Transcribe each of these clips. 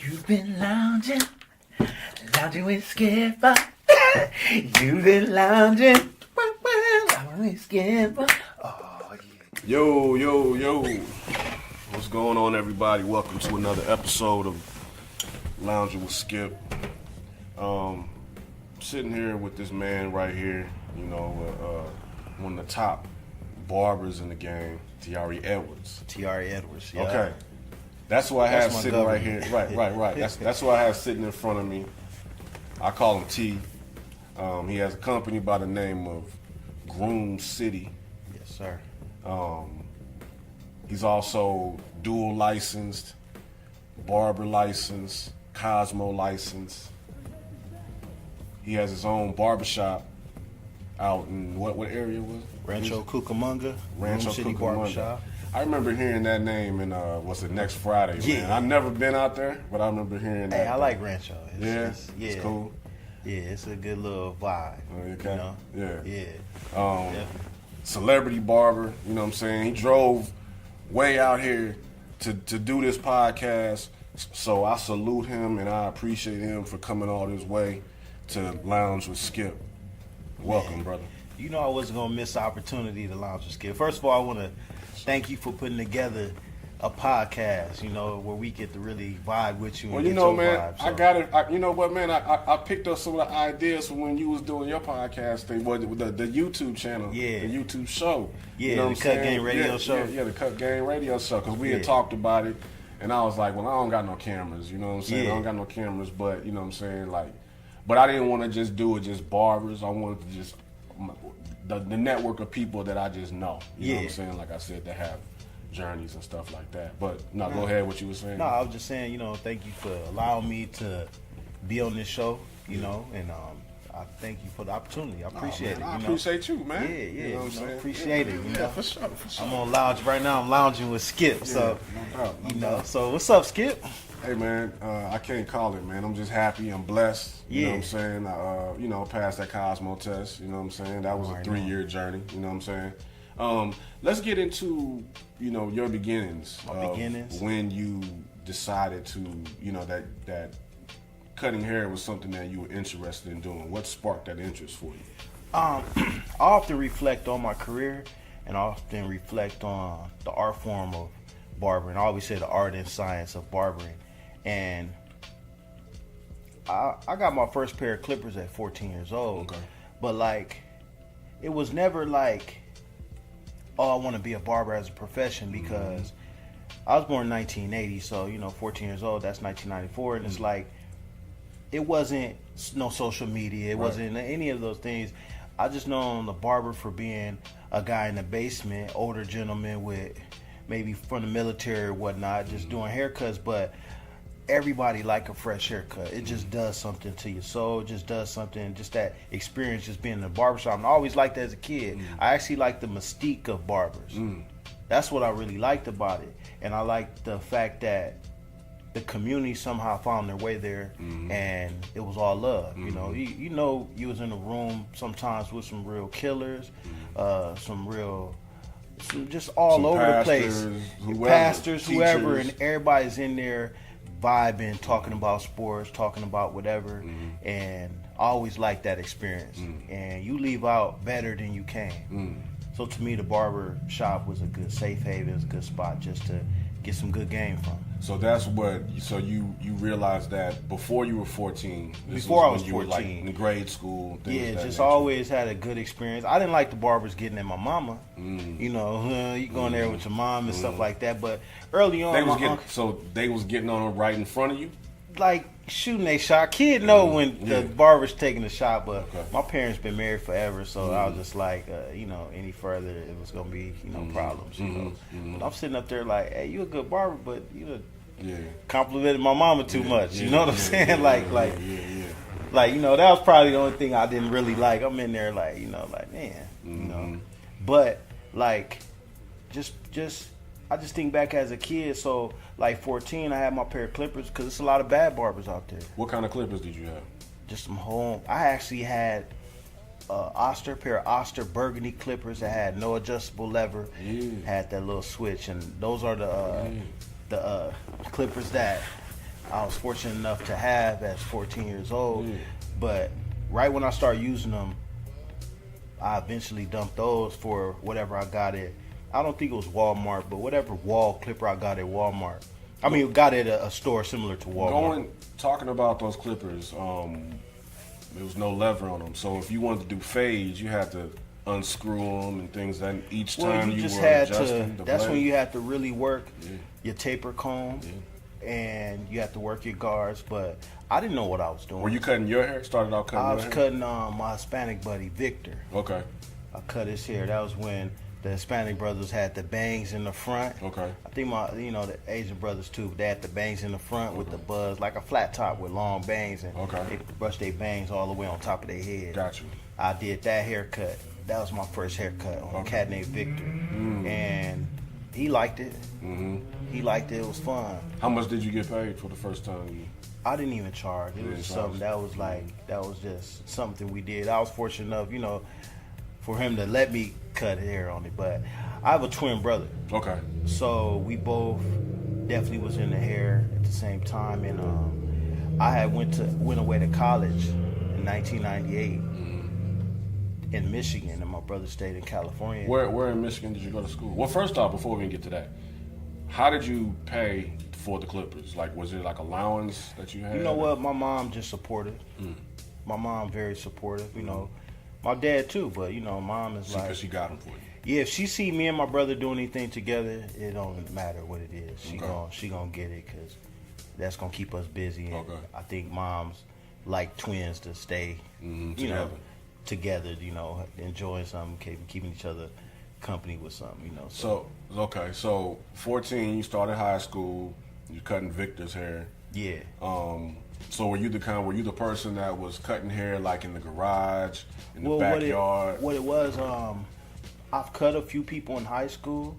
You've been lounging with Skipper. You've been lounging with Skipper. Oh, yeah. Yo. What's going on, everybody? Welcome to another episode of Lounging with Skip. Sitting here with this man right here, one of the top barbers in the game, Tayari Edwards. Tayari Edwards, yeah. Okay. That's who I have sitting government. right here. Right. That's who I have sitting in front of me. I call him T. He has a company by the name of Groom City. Yes, sir. He's also dual licensed, barber license, Cosmo license. He has his own barbershop out in what area was it? Rancho Cucamonga. Groom City Barbershop. I remember hearing that name in next Friday. Yeah. Man. I've never been out there, but I remember hearing that. Hey, I like Rancho. It's cool. Yeah, it's a good little vibe. Okay. You know? Yeah. Celebrity barber, you know what I'm saying? He drove way out here to do this podcast. So I salute him and I appreciate him for coming all this way to lounge with Skip. Welcome, brother. You know I wasn't going to miss the opportunity to lounge with Skip. First of all, I want to thank you for putting together a podcast, where we get to really vibe with you. Well, and man, vibe, so. I got it. You know what, man? I picked up some of the ideas from when you was doing your podcast thing, the YouTube channel, the YouTube show. Yeah, you know the Cut Game Radio show. Yeah, the Cut Game Radio show, because we had talked about it, and I was like, well, I don't got no cameras, you know what I'm saying? Yeah. I don't got no cameras, but, you know what I'm saying? But I didn't want to just do it just barbers. I wanted to just, the network of people that I just know, you know what I'm saying? Like I said, that have journeys and stuff like that. But go ahead, what you were saying. No, I was just saying, thank you for allowing me to be on this show, and I thank you for the opportunity. I appreciate it. I appreciate you, man. Yeah, you know what I'm saying? Appreciate it. Yeah, for sure. I'm on lounge right now. I'm lounging with Skip. So, no doubt. So what's up, Skip? Hey, man, I can't call it, man. I'm just happy. I'm blessed. You know what I'm saying? Passed that Cosmo test. You know what I'm saying? That was a 3-year journey. You know what I'm saying? Let's get into, your beginnings. When you decided to, that cutting hair was something that you were interested in doing. What sparked that interest for you? I often reflect on my career and I often reflect on the art form of barbering. I always say the art and science of barbering. And I got my first pair of clippers at 14 years old. Okay. But it was never like, oh, I want to be a barber as a profession, because I was born in 1980, so 14 years old, that's 1994, and it's like, it wasn't no social media, it wasn't any of those things. I just known the barber for being a guy in the basement, older gentleman with maybe from the military or whatnot, just doing haircuts. But everybody like a fresh haircut. It just does something to your soul. It just does something. Just that experience, just being in the barbershop. And I always liked that as a kid. I actually liked the mystique of barbers. That's what I really liked about it. And I liked the fact that the community somehow found their way there, and it was all love. You was in a room sometimes with some real killers, just all over the place. Pastors, whoever, and everybody's in there vibing, talking about sports, talking about whatever, and I always liked that experience. And you leave out better than you came. So to me, the barber shop was a good safe haven, it was a good spot just to get some good game from. So that's so you realized that before you were 14. Before I was 14. You were in grade school. Just always had a good experience. I didn't like the barbers getting at my mama. You go in there with your mom and stuff like that. But early on, they was getting on them right in front of you? Like shooting a shot. Kid know when the barber's taking a shot, but my parents been married forever, so I was just like, any further it was gonna be, problems. But I'm sitting up there like, hey, you a good barber, but you complimented my mama too much. You know what I'm saying? That was probably the only thing I didn't really like. I'm in there like, man, but I just think back as a kid. So 14, I had my pair of clippers, because there's a lot of bad barbers out there. What kind of clippers did you have? Just some home. I actually had a pair of Oster burgundy clippers that had no adjustable lever, had that little switch, and those are the clippers that I was fortunate enough to have as 14 years old. But right when I started using them, I eventually dumped those for whatever I got at. I don't think it was Walmart, but whatever wall clipper I got at Walmart. I mean, got at a store similar to Walmart. Talking about those clippers, there was no lever on them. So if you wanted to do fades, you had to unscrew them and things. And each time you just were had adjusting to. the That's blade. when you had to really work your taper comb, and you had to work your guards. But I didn't know what I was doing. Were you cutting your hair? Started out cutting I your was hair? cutting my Hispanic buddy Victor. Okay. I cut his hair. That was when the Hispanic brothers had the bangs in the front. Okay. I think the Asian brothers too. They had the bangs in the front with the buzz, like a flat top with long bangs, and they brush their bangs all the way on top of their head. Got you. I did that haircut. That was my first haircut on a cat named Victor, and he liked it. He liked it. It was fun. How much did you get paid for the first time? I didn't even charge. It was something that was just something we did. I was fortunate enough, for him to let me cut hair on it. But I have a twin brother. Okay. So we both definitely was in the hair at the same time, and I had went away to college in 1998 in Michigan, and my brother stayed in California. Where in Michigan did you go to school? Well, first off, before we even get to that, how did you pay for the clippers? Like, was it like allowance that you had? You know what? My mom just supported. My mom very supportive. My dad too, but mom is because she got them for you. Yeah, if she see me and my brother doing anything together, it don't matter what it is. She gonna get it because that's gonna keep us busy. And I think moms like twins to stay, together. Enjoying something, keeping each other company with something. So 14, you started high school. You cutting Victor's hair. Yeah. So were you the person that was cutting hair like in the garage, in the backyard? What it was, I've cut a few people in high school,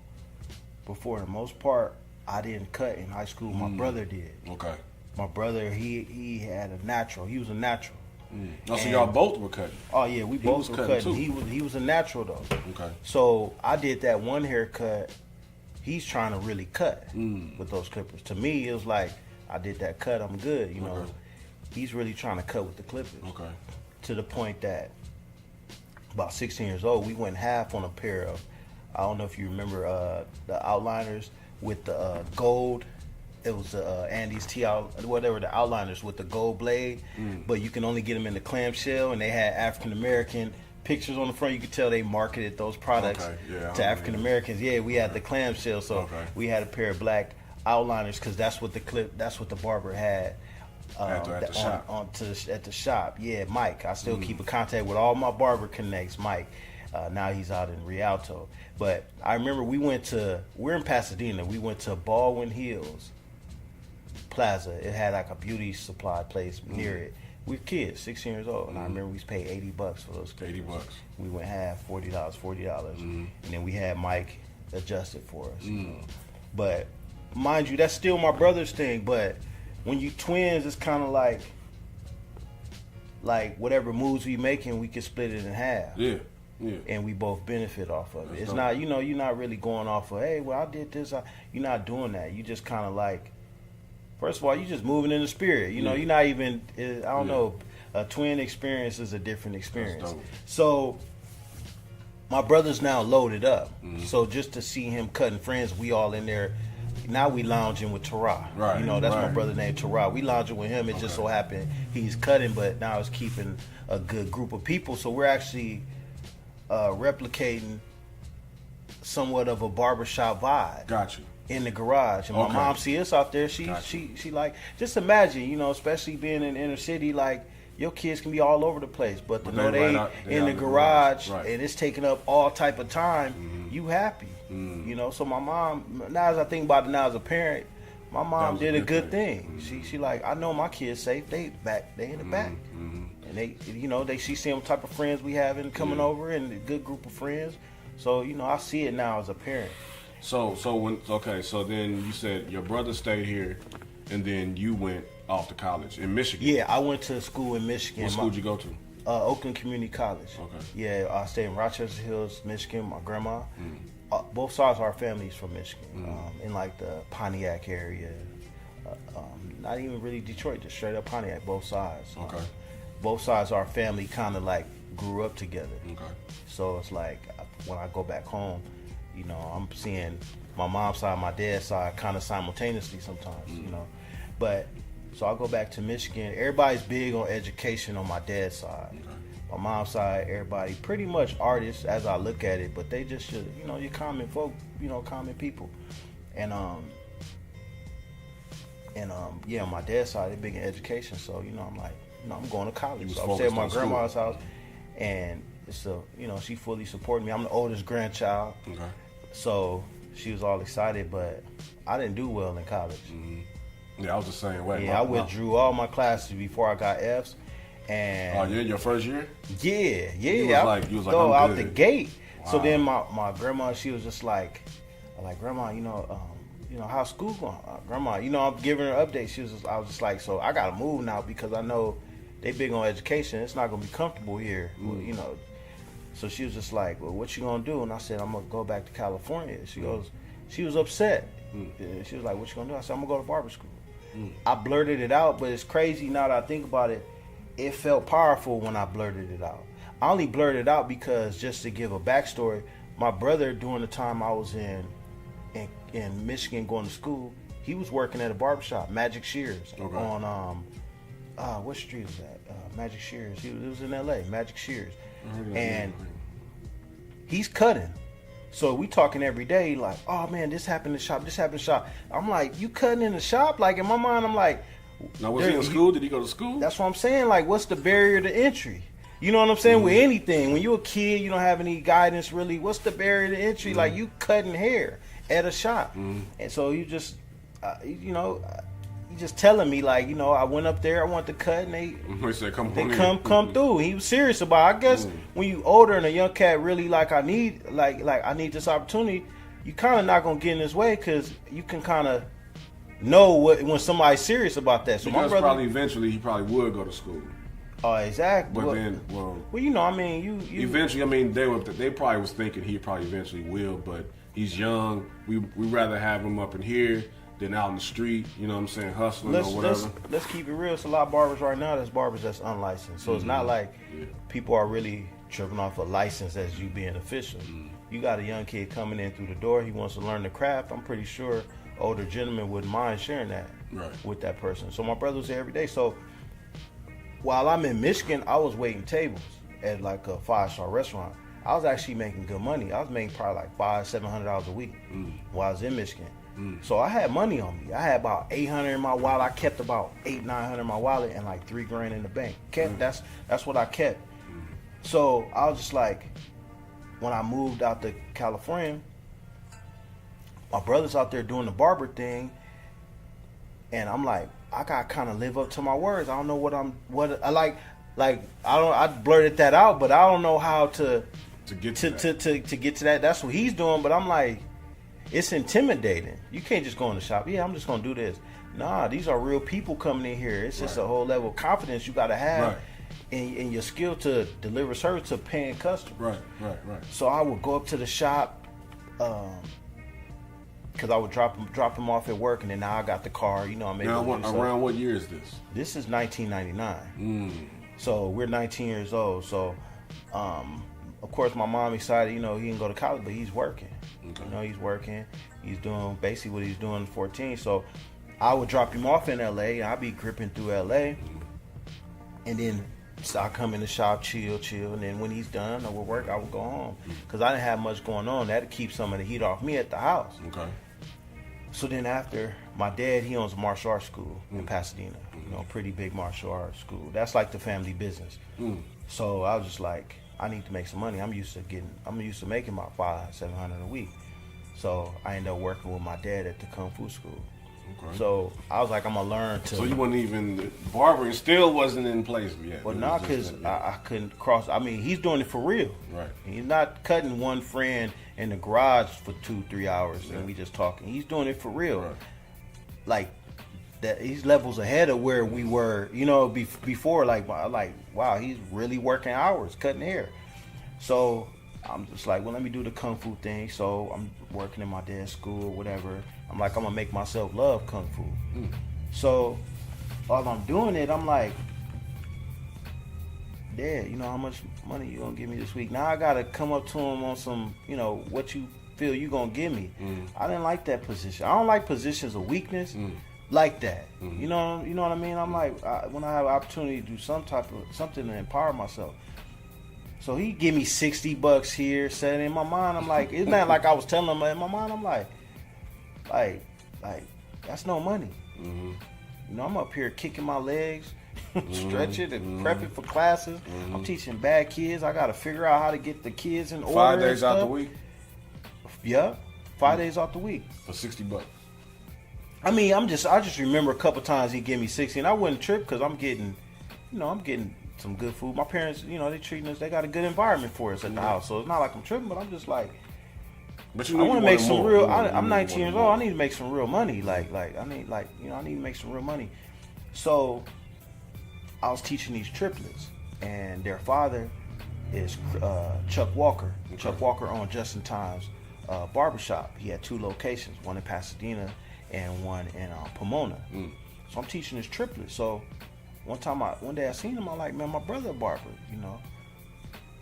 but for the most part, I didn't cut in high school. My brother did. Okay. My brother, he had a natural. He was a natural. So y'all both were cutting? Oh yeah, we both were cutting. Too. He was a natural though. Okay. So I did that one haircut. He's trying to really cut with those clippers. To me, it was like I did that cut. I'm good. He's really trying to cut with the clippers. Okay. To the point that about 16 years old, we went half on a pair of. I don't know if you remember the outliners with the gold. It was Andy's whatever, the outliners with the gold blade, but you can only get them in the clamshell, and they had African American pictures on the front. You could tell they marketed those products to African Americans. Yeah, we had the clamshell, so we had a pair of black outliners because that's what the barber had at the shop. At the shop. Yeah, Mike. I still keep in contact with all my barber connects. Mike. Now he's out in Rialto. But I remember we're in Pasadena. We went to Baldwin Hills Plaza. It had like a beauty supply place near it. We were kids, 16 years old, and I remember we paid $80 for those clippers. $80. We went half, $40, and then we had Mike adjust it for us. But mind you, that's still my brother's thing. But when you twins, it's kind of like whatever moves we making, we can split it in half. Yeah. And we both benefit off of it. That's It's dope. not, you're not really going off of, hey, well, I did this. You're not doing that. You just kind of like, first of all, you just moving in the spirit. You're not even, I don't know, a twin experience is a different experience. So my brother's now loaded up. So just to see him cutting friends, we all in there. Now we lounging with Tara. Right. That's my brother named Tara. We lounging with him. It just so happened he's cutting, but now it's keeping a good group of people. So we're actually replicating somewhat of a barbershop vibe. Got you. In the garage, and my mom see us out there. She like, just imagine, especially being in the inner city, like your kids can be all over the place, but to know they in the garage and it's taking up all type of time, you happy, So my mom, now as I think about it now as a parent, my mom did a good thing. She like, I know my kids safe. They in the back, and she see them type of friends we having coming over and a good group of friends. So I see it now as a parent. So then you said your brother stayed here, and then you went off to college in Michigan. Yeah, I went to school in Michigan. What school did you go to? Oakland Community College. Okay. Yeah, I stayed in Rochester Hills, Michigan. My grandma. Both sides of our families from Michigan, in like the Pontiac area, not even really Detroit, just straight up Pontiac, both sides. Okay. Both sides of our family kind of like grew up together. Okay. So it's like when I go back home, you know, I'm seeing my mom's side, my dad's side kind of simultaneously sometimes, you know. But so I go back to Michigan. Everybody's big on education on my dad's side. Okay. My mom's side, everybody pretty much artists as I look at it, but they just should, you know, you're common folk, you know, common people. And yeah, on my dad's side, they're big in education. So, you know, I'm like, you know, I'm going to college. So I'm staying at my grandma's house, and it's you know, she fully supported me. I'm the oldest grandchild. Okay. So she was all excited, but I didn't do well in college. Mm-hmm. Yeah, I was the same way. Yeah, I withdrew all my classes before I got F's. And oh, yeah, your first year? Yeah. You was like, go I'm out good. the gate. Wow. So then my grandma, she was just like, Grandma, you know, how's school going? Grandma, you know, I'm giving her updates. I was just like, so I gotta move now because I know they big on education. It's not gonna be comfortable here, you know. So she was just like, well, what you gonna do? And I said, I'm gonna go back to California. She goes, she was upset. She was like, what you gonna do? I said, I'm gonna go to barber school. I blurted it out, but it's crazy now that I think about it. It felt powerful when I blurted it out. I only blurted it out because, just to give a backstory, my brother, during the time I was in Michigan going to school, he was working at a barbershop, Magic Shears, on what street was that? Magic Shears. It was in LA, Magic Shears. And he's cutting. So we talking every day like, oh man, this happened in the shop, this happened in the shop. I'm like, you cutting in the shop? Like, in my mind, I'm like, now, was he in school? Did he go to school? That's what I'm saying. Like, what's the barrier to entry? You know what I'm saying? With anything, when you're a kid, you don't have any guidance really. What's the barrier to entry? Like, you cutting hair at a shop. And so you just, you know, you just telling me, like, you know, I went up there, I want to cut, and they said, come through. He was serious about it. I guess when you older and a young cat really like, I need this opportunity, you kind of not going to get in his way because you can kind of know when somebody's serious about that. So because my brother, probably eventually he probably would go to school. Oh, exactly. But well, you know, I mean, you eventually. I mean, they probably was thinking he probably eventually will, but he's young. We rather have him up in here than out in the street. You know what I'm saying, hustling or whatever. Let's keep it real. It's a lot of barbers right now. That's barbers that's unlicensed. So it's not like people are really tripping off a license as you being official. You got a young kid coming in through the door. He wants to learn the craft. I'm pretty sure older gentlemen wouldn't mind sharing that with that person. So my brother was there every day. So while I'm in Michigan, I was waiting tables at like a 5-star restaurant. I was actually making good money. I was making probably like $500-$700 a week while I was in Michigan. So I had money on me. I had about $800 in my wallet. I kept about $800-$900 in my wallet and like $3,000 in the bank. That's what I kept. So I was just like, when I moved out to California, my brother's out there doing the barber thing, and I'm like, I gotta kind of live up to my words. I don't know what I like. I blurted that out, but I don't know how to get to that. That's what he's doing, but I'm like, it's intimidating. You can't just go in the shop. Yeah, I'm just gonna do this. Nah, these are real people coming in here. It's just a whole level of confidence you gotta have in your skill to deliver service to paying customers. Right. So I would go up to the shop. Because I would drop them off at work, and then now I got the car. You know, I'm able to do stuff. Around what year is this? This is 1999. So we're 19 years old. So, of course, my mom excited. You know, he didn't go to college, but he's working. Okay. You know, he's working. He's doing basically what he's doing at 14. So I would drop him off in L.A. I'd be gripping through L.A. And then I come in the shop, chill. And then when he's done or with work, I would go home. Because I didn't have much going on. That'd keep some of the heat off me at the house. Okay. So then after, my dad, he owns a martial arts school in Pasadena. You know, pretty big martial arts school. That's like the family business. So I was just like, I need to make some money. I'm used to making about $500-$700 a week. So I ended up working with my dad at the Kung Fu school. Okay. So I was like, I'm gonna learn to. So you wasn't even barbering, still wasn't in place yet. Well, not because I couldn't cross. I mean, he's doing it for real. Right. He's not cutting one friend in the garage for 2-3 hours and we just talking. He's doing it for real. Right. Like that, he's levels ahead of where we were. You know, before. Like wow, he's really working hours cutting hair. So I'm just like, well, let me do the Kung Fu thing. So I'm working in my dad's school or whatever. I'm like, I'm gonna make myself love Kung Fu. So while I'm doing it, I'm like, Dad, you know how much money you gonna give me this week? Now I gotta come up to him on some, you know, what you feel you gonna give me. I didn't like that position. I don't like positions of weakness like that. You know what I mean? I'm like, when I have an opportunity to do something to empower myself. So he give me $60 here, said in my mind, I'm like, it's not like I was telling him. In my mind, I'm like, that's no money. You know, I'm up here kicking my legs, stretching and prepping for classes. I'm teaching bad kids. I got to figure out how to get the kids in order. 5 days out the week? Yeah, 5 days out the week. For $60. I mean, I just remember a couple times he gave me 60, and I wouldn't trip because I'm getting some good food. My parents, you know, they treating us. They got a good environment for us at the house, so it's not like I'm tripping. But I'm just like, but you I want to make some real. I'm 19 years old. More. I need to make some real money. I need to make some real money. So I was teaching these triplets, and their father is Chuck Walker. Okay. Chuck Walker owned Just in Time's barbershop. He had 2 locations, one in Pasadena and one in Pomona. So I'm teaching his triplets. So one day I seen him, I'm like, man, my brother a barber, you know.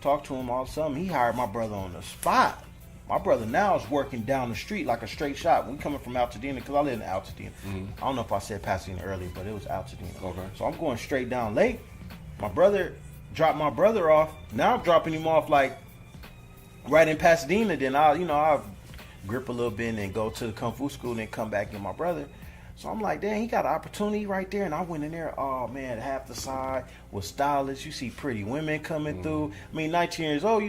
Talked to him, all of a sudden he hired my brother on the spot. My brother now is working down the street like a straight shot. We coming from Altadena, because I live in Altadena. I don't know if I said Pasadena earlier, but it was Altadena. Okay. So I'm going straight down Lake. My brother dropped my brother off. Now I'm dropping him off like right in Pasadena. Then I'll grip a little bit and then go to the Kung Fu school and then come back and get my brother. So I'm like, dang, he got an opportunity right there. And I went in there, oh man, half the side was stylists. You see pretty women coming through. I mean, 19 years old,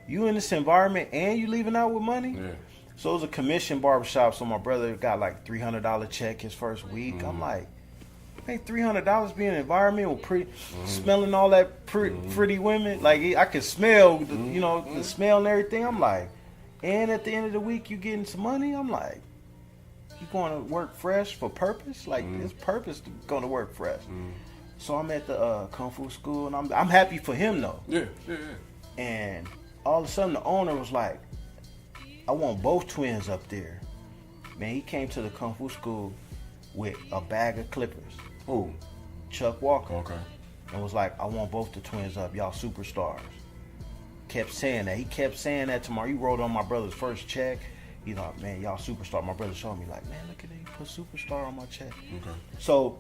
you in this environment and you leaving out with money? Yeah. So it was a commission barbershop, so my brother got like $300 check his first week. I'm like, hey, $300 being in an environment with pretty, smelling all that pretty women. Like, I could smell, the smell and everything. I'm like, and at the end of the week, you getting some money? I'm like, you going to work fresh for purpose? Like, there's purpose to going to work fresh. So I'm at the Kung Fu school, and I'm happy for him, though. Yeah. And all of a sudden, the owner was like, I want both twins up there. Man, he came to the Kung Fu school with a bag of clippers. Who? Chuck Walker. Okay. And was like, I want both the twins up. Y'all superstars. Kept saying that. He kept saying that tomorrow. He wrote on my brother's first check. You know, man, y'all superstar. My brother showed me like, man, look at that. He put superstar on my check. Okay. So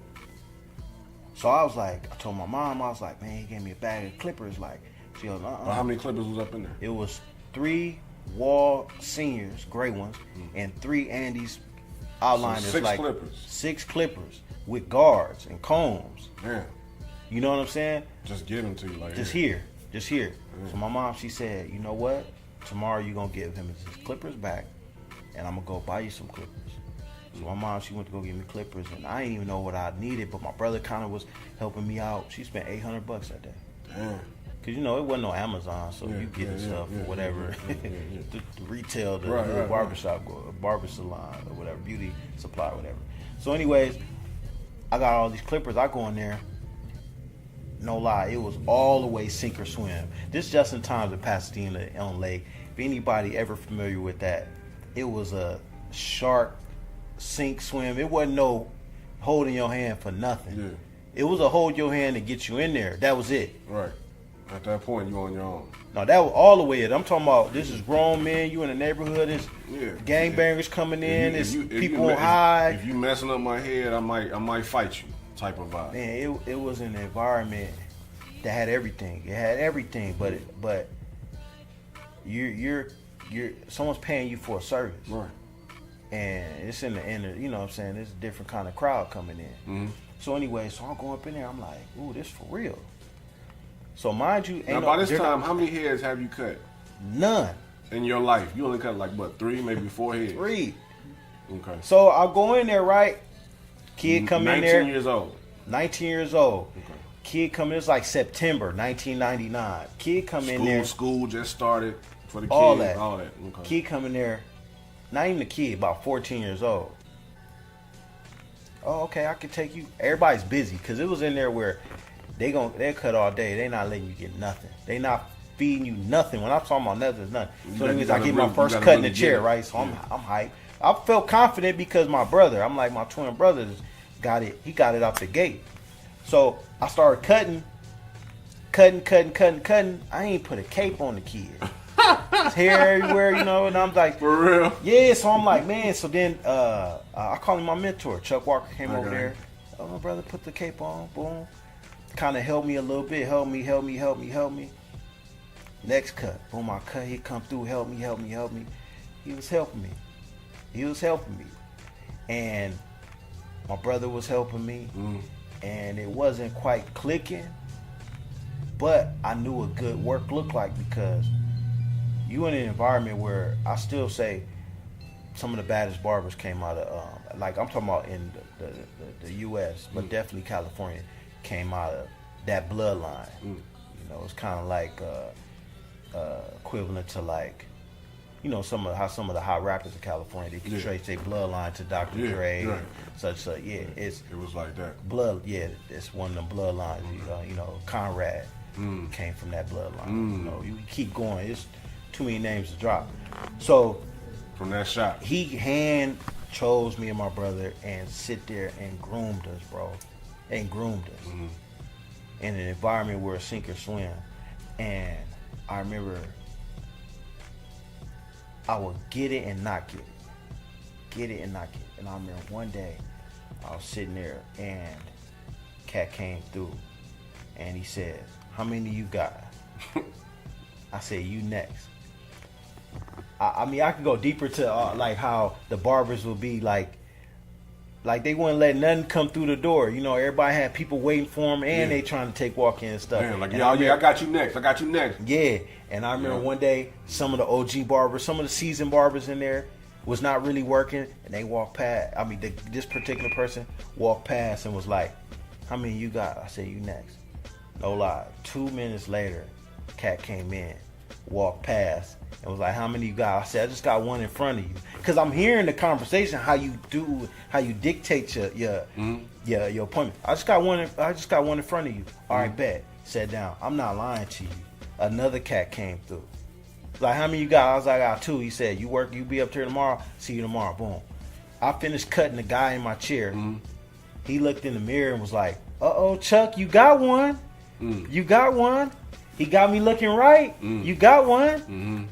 I was like, I told my mom, I was like, man, he gave me a bag of clippers. Like, she goes, Well, how many clippers was up in there? It was 3 Wall Seniors, gray ones, and 3 Andes outliners. So 6 like clippers. 6 clippers with guards and combs. Yeah. You know what I'm saying? Just give them to you like Just here. So my mom, she said, you know what? Tomorrow you're going to give him his clippers back, and I'm going to go buy you some clippers. So my mom, she went to go get me clippers, and I didn't even know what I needed, but my brother kind of was helping me out. She spent $800 that day. Damn. Because, it wasn't no Amazon, so you get stuff or whatever. The retail, the barbershop, barber salon or whatever, beauty supply or whatever. So anyways, I got all these clippers. I go in there. No lie, it was all the way sink or swim. This Just in Time in Pasadena on Lake. If anybody ever familiar with that, it was a shark sink swim. It wasn't no holding your hand for nothing. Yeah. It was a hold your hand to get you in there. That was it. Right. At that point, you on your own. No, that was all the way it. I'm talking about this is grown men. You in the neighborhood. It's gangbangers coming in. It's people high. If you messing up my head, I might fight you. Type of vibe. Man, it was an environment that had everything. It had everything, but you're someone's paying you for a service, right? And it's in the you know what I'm saying, there's a different kind of crowd coming in. So anyway, so I'm going up in there. I'm like, ooh, this for real. So mind you, now by this time, how many heads have you cut? None in your life. You only cut like what, 3, maybe 4 heads? 3. Okay. So I go in there, right? Kid come in there. 19 years old. Okay. Kid come in. It's like September 1999. Kid come in there. School just started for the kids. All that. Okay. Kid come in there. Not even a kid. About 14 years old. Oh, okay. I can take you. Everybody's busy because it was in there where they cut all day. They not letting you get nothing. They not feeding you nothing. When I'm talking about nothing, it's nothing. So that means I get my first cut in the chair, right? So I'm hyped. I felt confident because my brother, I'm like my twin brothers, got it out the gate. So I started cutting. I ain't put a cape on the kid. His hair everywhere, you know, and I'm like, for real? Yeah, so I'm like, man. So then I call him my mentor. Chuck Walker came over there. Oh, my brother, put the cape on. Boom. Kind of helped me a little bit. Help me. Next cut. Boom, I cut. He come through. Help me. He was helping me. And my brother was helping me. And it wasn't quite clicking. But I knew what good work looked like, because you in an environment where I still say some of the baddest barbers came out of, like I'm talking about in the U.S., but definitely California came out of that bloodline. You know, it's kind of like equivalent to, like, you know, some of the hot rappers in California, they can trace their bloodline to Dr. Dre, right. such. It was like that. Blood, it's one of them bloodlines. You know, Conrad came from that bloodline. You know, you keep going. It's too many names to drop. So from that shop, he hand chose me and my brother and sit there and groomed us, bro, in an environment where sink or swim. And I remember I would get it and not get it, and I remember one day I was sitting there and cat came through and he said, "How many you got?" I said, "You next." I mean, I could go deeper to like how the barbers would be like they wouldn't let nothing come through the door. You know, everybody had people waiting for them, and they trying to take walk-in and stuff. Damn, like, and I got you next. Yeah, and I remember one day some of the OG barbers, some of the seasoned barbers in there was not really working, and they walked past. I mean, this particular person walked past and was like, "How many you got?" I said, "You next." No lie. 2 minutes later, cat came in, walked past, and was like, "How many you got?" I said, "I just got one in front of you." Because I'm hearing the conversation, how you dictate your appointment. I just got one in front of you. All right, bet. Sat down. I'm not lying to you. Another cat came through. Like, "How many you got?" I was like, "I got 2. He said, you be up here tomorrow. See you tomorrow." Boom. I finished cutting the guy in my chair. He looked in the mirror and was like, "Uh-oh, Chuck, you got one. You got one." He got me looking right. You got one.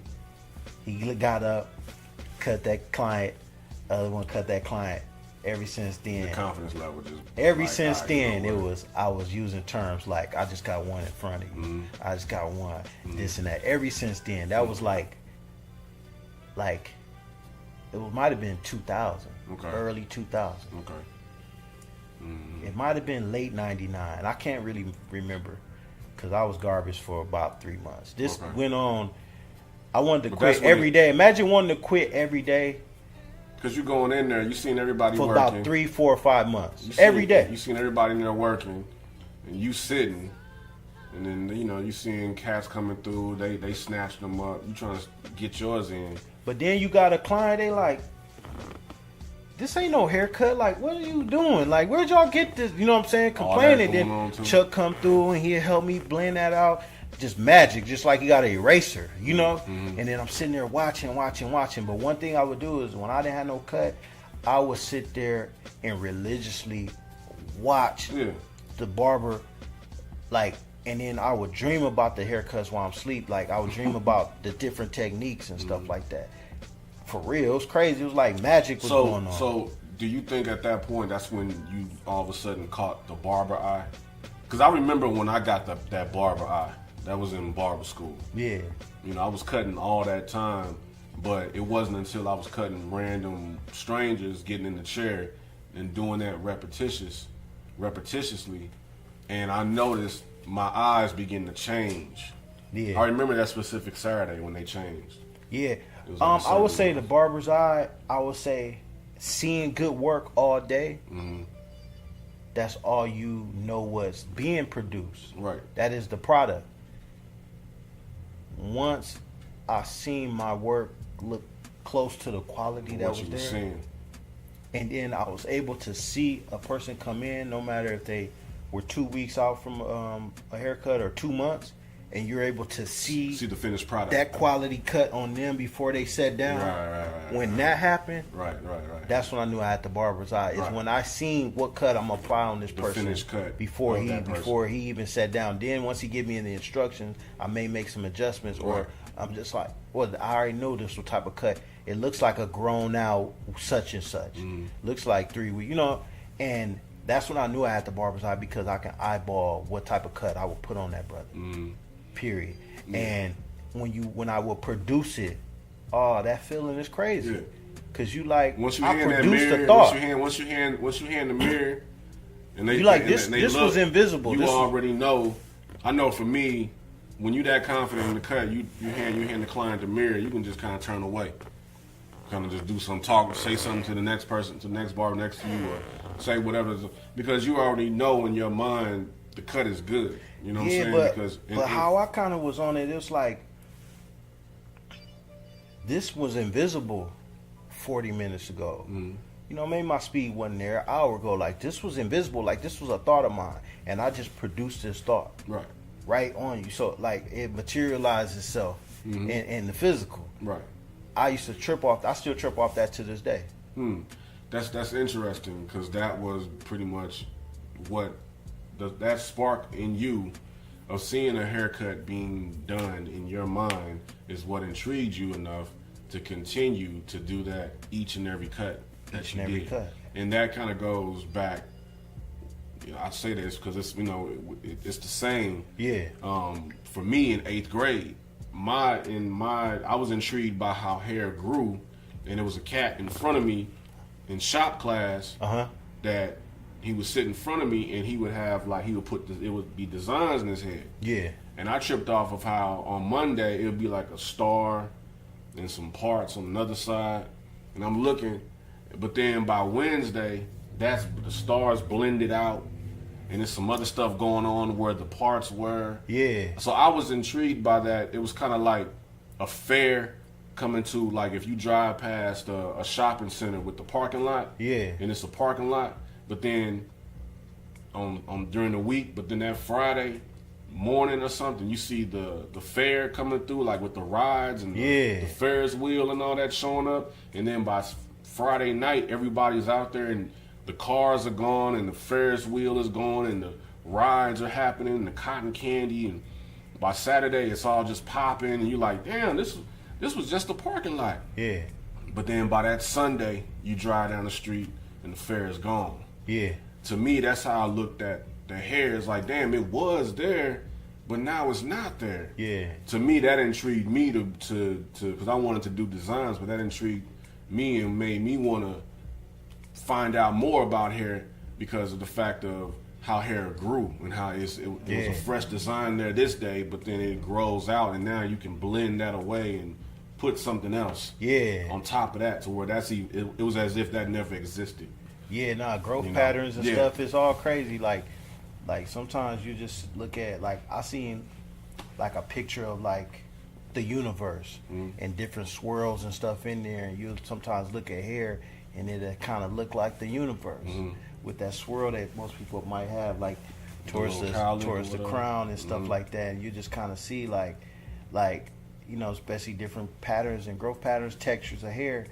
He got up, cut that client. Other one cut that client. Ever since then, the confidence level just. Ever since then, I was using terms like, "I just got one in front of you. I just got one." This and that. Ever since then, that was like it might have been 2000, early 2000. It might have been late 99. I can't really remember, because I was garbage for about 3 months. This went on. I wanted to quit every day. Imagine wanting to quit every day. Because you going in there, you seen everybody for working. about 3, 4, or 5 months. Every day. You seen everybody in there working, and you sitting. And then, you know, you seeing cats coming through. They snatched them up. You trying to get yours in. But then you got a client, they like, "This ain't no haircut. Like, what are you doing? Like, where'd y'all get this?" You know what I'm saying? Complaining. Then Chuck come through and he'll help me blend that out. Just magic, just like you got an eraser, you know? And then I'm sitting there watching. But one thing I would do is, when I didn't have no cut, I would sit there and religiously watch the barber, like, and then I would dream about the haircuts while I'm asleep. Like, I would dream about the different techniques and stuff like that. For real, it was crazy. It was like magic was going on. So, do you think at that point that's when you all of a sudden caught the barber eye? Because I remember when I got that barber eye. That was in barber school. Yeah. You know, I was cutting all that time, but it wasn't until I was cutting random strangers, getting in the chair and doing that repetitiously, and I noticed my eyes begin to change. Yeah. I remember that specific Saturday when they changed. Yeah. I would say the barber's eye, I would say seeing good work all day. That's all you know what's being produced. Right. That is the product. Once I seen my work look close to the quality that was there, and then I was able to see a person come in, no matter if they were 2 weeks out from a haircut or 2 months, and you're able to see the finished product, that quality cut on them before they sat down. Right. When that happened, right. That's when I knew I had the barber's eye. Is when I seen what cut I'm gonna apply on this person, finished cut before he even sat down. Then once he give me the instructions, I may make some adjustments, or I'm just like, well, I already know this type of cut. It looks like a grown out such and such. Looks like 3 weeks, and that's when I knew I had the barber's eye, because I can eyeball what type of cut I would put on that brother. Period. And when I will produce it, that feeling is crazy. Yeah. Cause you like, once you I hand produced that mirror, the thought. Once you hand the mirror, and they you like and this. they This look, was invisible. You this already know. I know for me, when you that confident in the cut, you hand the client the mirror, you can just kind of turn away, kind of just do some talk, say something to the next person, to the next barber next to you, or say whatever, because you already know in your mind the cut is good. You know what I'm saying? But how I kind of was on it, it's like this was invisible 40 minutes ago. Maybe my speed wasn't there an hour ago. Like, this was invisible. Like, this was a thought of mine, and I just produced this thought right on you. So like, it materialized itself in the physical. Right. I used to trip off. I still trip off that to this day. That's interesting, because that was pretty much what that spark in you of seeing a haircut being done in your mind is what intrigued you enough to continue to do that each and every cut that you did. And that kind of goes back. I say this because it's it's the same. Yeah. For me in 8th grade, I was intrigued by how hair grew, and there was a cat in front of me in shop class that he would sit in front of me, and he would have it would be designs in his head. Yeah. And I tripped off of how on Monday it would be like a star and some parts on another side, and I'm looking, but then by Wednesday, that's the stars blended out, and there's some other stuff going on where the parts were. Yeah. So I was intrigued by that. It was kind of like a fair coming to, like, if you drive past a shopping center with the parking lot. Yeah. And it's a parking lot, but then on during the week, but then that Friday morning or something, you see the fair coming through, like with the rides and the Ferris wheel and all that showing up, and then by Friday night, everybody's out there and the cars are gone and the Ferris wheel is gone and the rides are happening and the cotton candy, and by Saturday it's all just popping, and you're like, damn, this was just a parking lot. Yeah. But then by that Sunday, you drive down the street and the fair is gone. Yeah. To me, that's how I looked at the hair. It's like, damn, it was there, but now it's not there. Yeah. To me, that intrigued me to because I wanted to do designs, but that intrigued me and made me want to find out more about hair because of the fact of how hair grew and how it was a fresh design there this day, but then it grows out, and now you can blend that away and put something else on top of that, to where it was as if that never existed. Yeah, growth patterns and stuff, it's all crazy. Like sometimes you just look at, like, I seen like a picture of like the universe and different swirls and stuff in there, and you sometimes look at hair and it kind of look like the universe with that swirl that most people might have, like towards the crown and stuff like that. And you just kind of see like especially different patterns and growth patterns, textures of hair.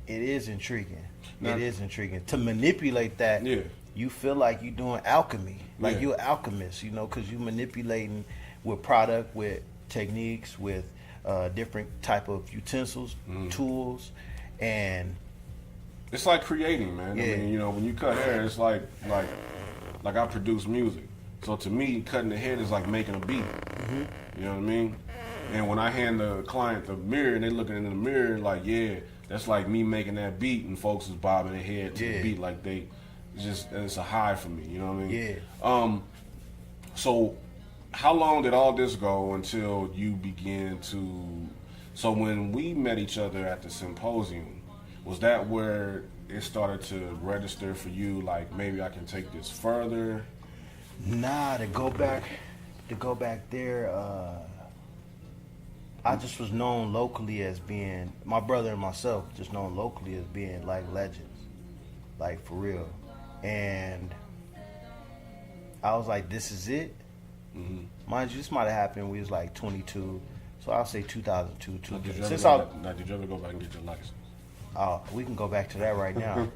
It is intriguing. It is intriguing to manipulate that. Yeah. You feel like you're doing alchemy, like you're an alchemist, because you're manipulating with product, with techniques, with different type of utensils, tools, and it's like creating, man. Yeah. I mean, when you cut hair, it's like I produce music. So to me, cutting the head is like making a beat. You know what I mean? And when I hand the client the mirror and they looking in the mirror, like, that's like me making that beat, and folks is bobbing their head to the beat, like it's a high for me. You know what I mean? Yeah. So how long did all this go until you began to? So when we met each other at the symposium, was that where it started to register for you? Like, maybe I can take this further. Nah, to go back there. I just was known locally as being, my brother and myself, just known locally as being like legends, like for real. And I was like, this is it. Mind you, this might have happened when we was like 22. So I'll say 2002, 2003. Did you ever go back and get your license? We can go back to that right now.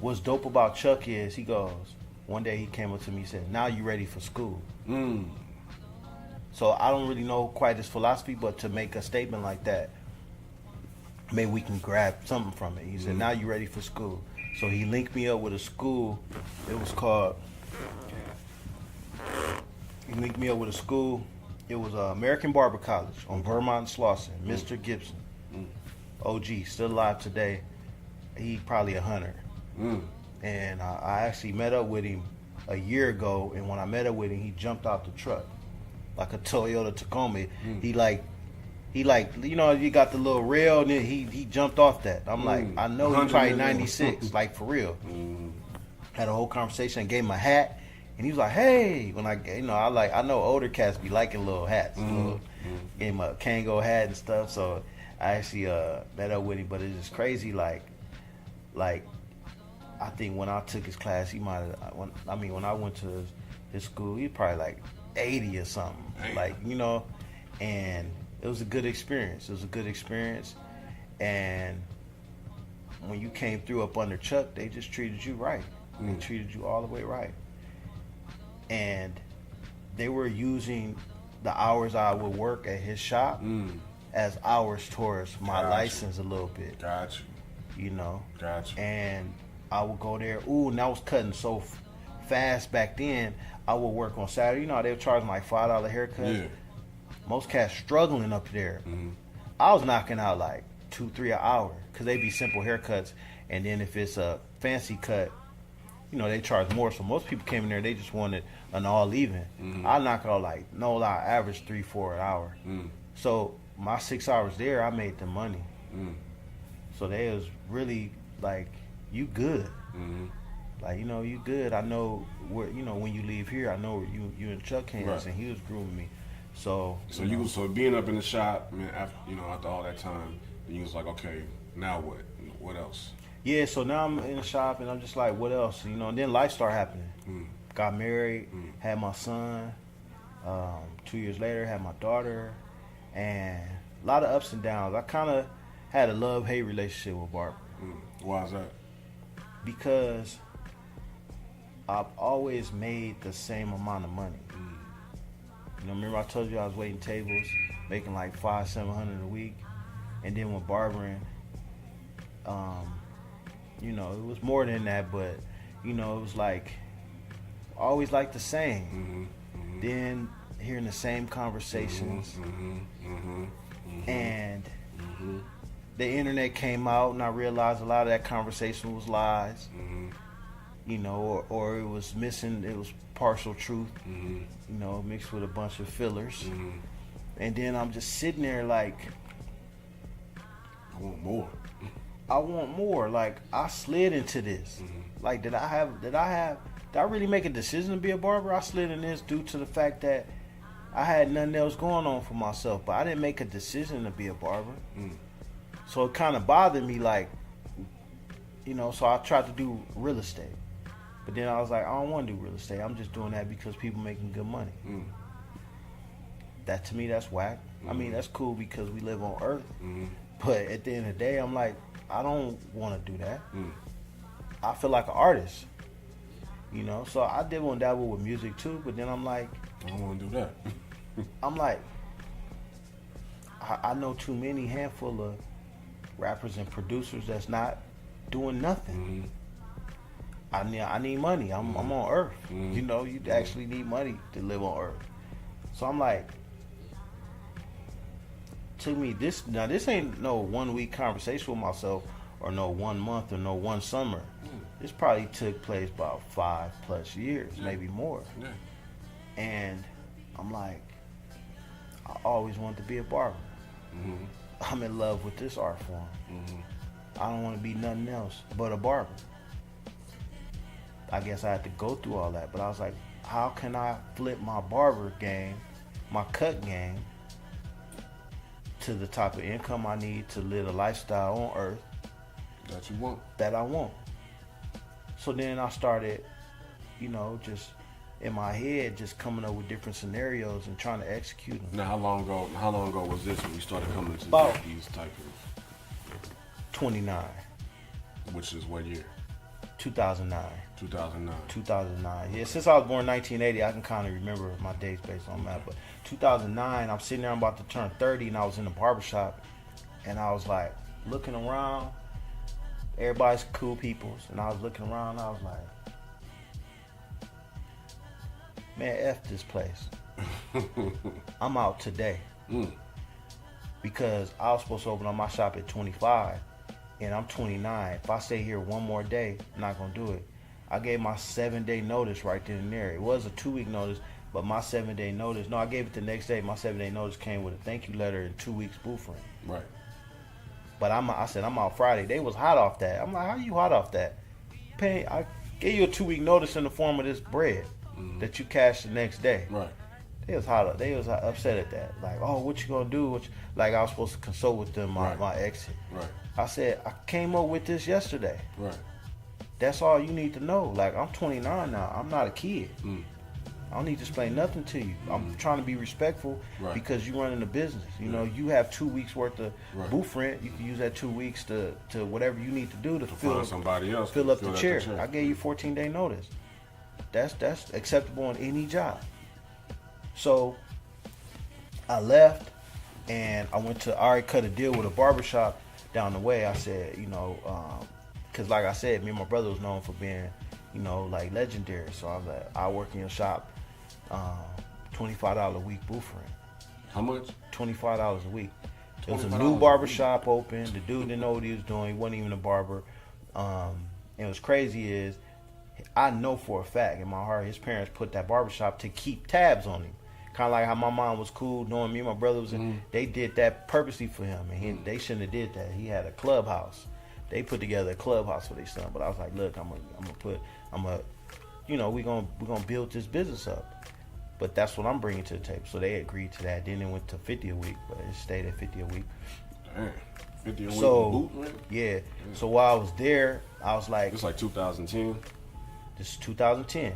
What's dope about Chuck is, he goes, one day he came up to me and said, now you ready for school. So I don't really know quite his philosophy, but to make a statement like that, maybe we can grab something from it. He said, now you ready for school. So he linked me up with a school. It was called, he linked me up with a school. It was American Barber College on Vermont and Slauson. Mr. Gibson. OG, still alive today. He probably 100. And I actually met up with him a year ago, and when I met up with him, he jumped out the truck like a Toyota Tacoma. He like, you know, you got the little rail, and then he jumped off that. I'm like, I know he's probably 96, like for real. Had a whole conversation, gave him a hat, and he was like, hey, when I know older cats be liking little hats. Gave him a Kango hat and stuff, so I actually met up with him, but it's just crazy. Like I think when I took his class, he might have. When I went to his school, he probably like 80 or something. Like, you know, and it was a good experience. And when you came through up under Chuck, they just treated you right. They treated you all the way right. And they were using the hours I would work at his shop as hours towards my license a little bit. Got you. You know? Got you. And I would go there. And I was cutting so fast back then. I would work on Saturday. You know, they were charging like $5 haircut. Yeah. Most cats struggling up there. I was knocking out like 2-3 an hour because they be simple haircuts. And then if it's a fancy cut, you know, they charge more. So most people came in there, they just wanted an all even. I knock out like, no lie, average 3-4 an hour. So my 6 hours there, I made the money. So they was really like, you good. Like, you know, you good. I know where, you know, when you leave here, I know you and Chuck hands, and he was grooming me. So being up in the shop, man, after all that time, you was like, okay, now what? What else? Yeah, so now I'm in the shop, and I'm just like, what else? You know, and then life started happening. Got married, had my son. 2 years later, had my daughter, and a lot of ups and downs. I kind of had a love-hate relationship with Barber. Why is that? Because I've always made the same amount of money. You know, remember I told you I was waiting tables, making like $500-700 a week, and then with barbering, you know, it was more than that, but you know, it was like always like the same. Then hearing the same conversations, and the internet came out, and I realized a lot of that conversation was lies. You know, or it was missing, it was partial truth, you know, mixed with a bunch of fillers. And then I'm just sitting there like, I want more. Like, I slid into this. Like, did I really make a decision to be a barber? I slid in this due to the fact that I had nothing else going on for myself, but I didn't make a decision to be a barber. So it kind of bothered me, like, you know, so I tried to do real estate. But then I was like, I don't want to do real estate. I'm just doing that because people making good money. That, to me, that's whack. I mean, that's cool because we live on Earth. But at the end of the day, I'm like, I don't want to do that. I feel like an artist. You know, so I did want to dabble with music too, but then I'm like, I don't want to do that. I'm like, I know too many handful of rappers and producers that's not doing nothing. I need money. I'm on Earth. You know, you actually need money to live on Earth. So I'm like, to me, this ain't no 1 week conversation with myself, or no 1 month, or no one summer. This probably took place about 5+ years, maybe more. And I'm like, I always wanted to be a barber. I'm in love with this art form. I don't want to be nothing else but a barber. I guess I had to go through all that, but I was like, how can I flip my barber game, my cut game, to the type of income I need to live a lifestyle on Earth that I want. So then I started, you know, just in my head, just coming up with different scenarios and trying to execute them. Now, how long ago was this when you started coming to About these type of? 29. Which is what year? 2009. 2009. 2009. Yeah, since I was born in 1980, I can kind of remember my dates based on that. But 2009, I'm sitting there, I'm about to turn 30, and I was in the barbershop, and I was like looking around. Everybody's cool peoples, and I was looking around, and I was like, man, F this place. I'm out today. Because I was supposed to open up my shop at 25, and I'm 29. If I stay here one more day, I'm not going to do it. I gave my 7-day notice right then and there. It was a 2-week notice, but my 7-day notice, no, I gave it the next day. My 7-day notice came with a thank you letter and 2 weeks booth rent. Right. But I said, I'm out Friday. They was hot off that. I'm like, how you hot off that? I gave you a 2-week notice in the form of this bread that you cashed the next day. Right. They was hot. They was upset at that. Like, oh, what you gonna do? Like I was supposed to consult with them my exit. Right. I said, I came up with this yesterday. Right. That's all you need to know. Like, I'm 29 now. I'm not a kid. I don't need to explain nothing to you. I'm trying to be respectful because you running a business. You know, you have 2 weeks worth of booth rent. You can use that 2 weeks to whatever you need to do to fill somebody else, fill up the chair. I gave you 14-day notice. That's acceptable on any job. So I left and I already cut a deal with a barbershop down the way. I said, you know, because like I said, me and my brother was known for being, you know, like legendary. So I was like, I work in your shop, $25 a week booth rent. How much? $25 a week. It was a new barber shop open. The dude didn't know what he was doing. He wasn't even a barber. And what's crazy is, I know for a fact in my heart, his parents put that barbershop to keep tabs on him. Kind of like how my mom was cool knowing me and my brother was in. They did that purposely for him, and they shouldn't have did that. He had a clubhouse. They put together a clubhouse for their son. But I was like, look, you know, we're gonna build this business up. But that's what I'm bringing to the table. So they agreed to that. Then it went to 50 a week, but it stayed at 50 a week. Damn, 50 a week. So boot rent? yeah. So while I was there, I was like, it's like 2010. This is 2010.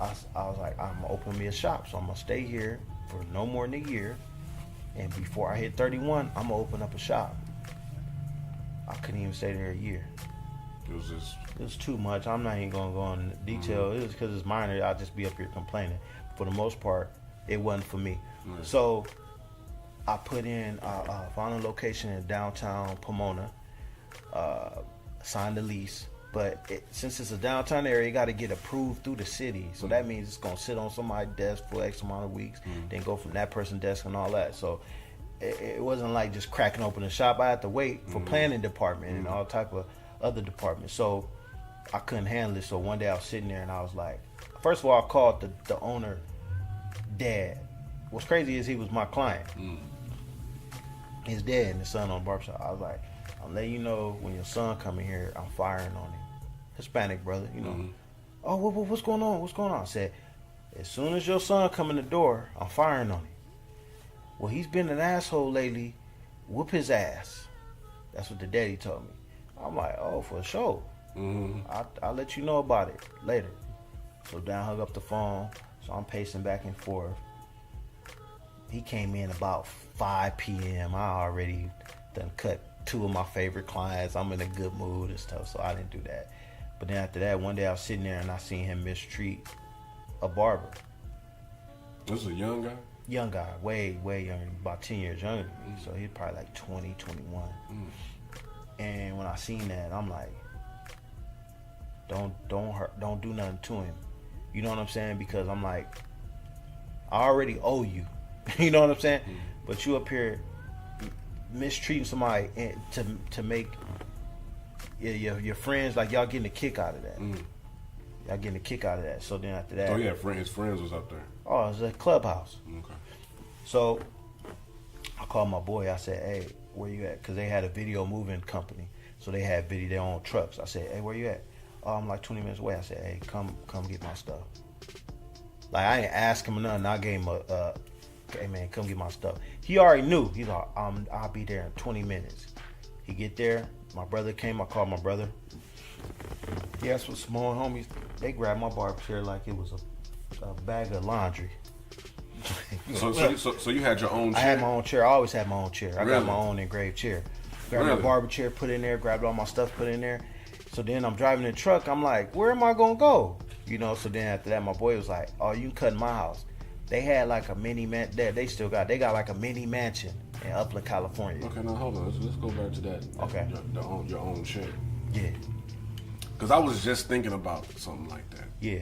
I was like, I'm gonna open me a shop, so I'm gonna stay here for no more than a year, and before I hit 31, I'm gonna open up a shop. I couldn't even stay there a year. It was too much. I'm not even gonna go into detail. It was because it's minor. I'll just be up here complaining. For the most part, it wasn't for me. So I put in, found a location in downtown Pomona, signed a lease. But since it's a downtown area, you got to get approved through the city. So that means it's going to sit on somebody's desk for X amount of weeks, then go from that person's desk and all that. So it wasn't like just cracking open a shop. I had to wait for planning department and all type of other departments. So I couldn't handle it. So one day I was sitting there and I was like, first of all, I called the owner dad. What's crazy is he was my client. His dad and his son on the barbershop. I was like, I'm letting you know when your son coming here, I'm firing on him. Hispanic brother, you know. Oh, what's going on? What's going on? I said, as soon as your son come in the door, I'm firing on him. Well, he's been an asshole lately. Whoop his ass. That's what the daddy told me. I'm like, oh, for sure. I'll let you know about it later. So Dan hung up the phone. So I'm pacing back and forth. He came in about 5 p.m. I already done cut 2 of my favorite clients. I'm in a good mood and stuff, so I didn't do that. But then after that, one day I was sitting there and I seen him mistreat a barber. This is a young guy? Young guy, way younger, about 10 years younger than me. So he's probably like 20, 21. And when I seen that, I'm like, don't do nothing to him. You know what I'm saying? Because I'm like, I already owe you. You know what I'm saying? But you up here mistreating somebody to make your friends, like, y'all getting a kick out of that. Y'all getting a kick out of that. So then after that, oh yeah, his friends was up there. Oh, it was a clubhouse. Okay. So I called my boy. I said, hey, where you at? Because they had a video moving company, so they had their own trucks. I said, hey, where you at? Oh, I'm like 20 minutes away. I said, hey, come get my stuff. Like, I ain't ask him or nothing. I gave him hey man, come get my stuff. He already knew. He's like, I'll be there in 20 minutes. He get there. My brother came. I called my brother. He asked for small homies. They grabbed my barber chair like it was a bag of laundry. So you had your own chair? I had my own chair. I always had my own chair. I Really? got my own engraved chair. Grabbed my barber chair, put in there, grabbed all my stuff, put in there. So then I'm driving the truck. I'm like, where am I going to go? You know, so then after that, my boy was like, oh, you can cut in my house. They had like a mini man. They got like a mini mansion in Upland, California. Okay, now hold on. Let's go back to that. Okay. Your own chair. Yeah. Because I was just thinking about something like that. Yeah.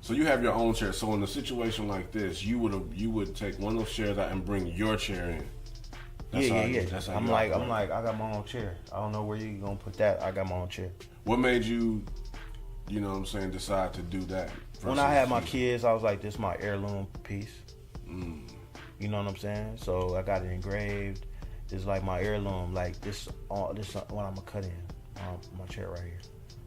So you have your own chair. So in a situation like this, you would take one of those chairs out and bring your chair in. Yeah. That's how I'm like, I got my own chair. I don't know where you gonna put that. I got my own chair. What made you, you know what I'm saying, decide to do that? When I had my kids, I was like, this is my heirloom piece. You know what I'm saying? So I got it engraved. This is like my heirloom. Like this what I'm gonna cut in my chair right here.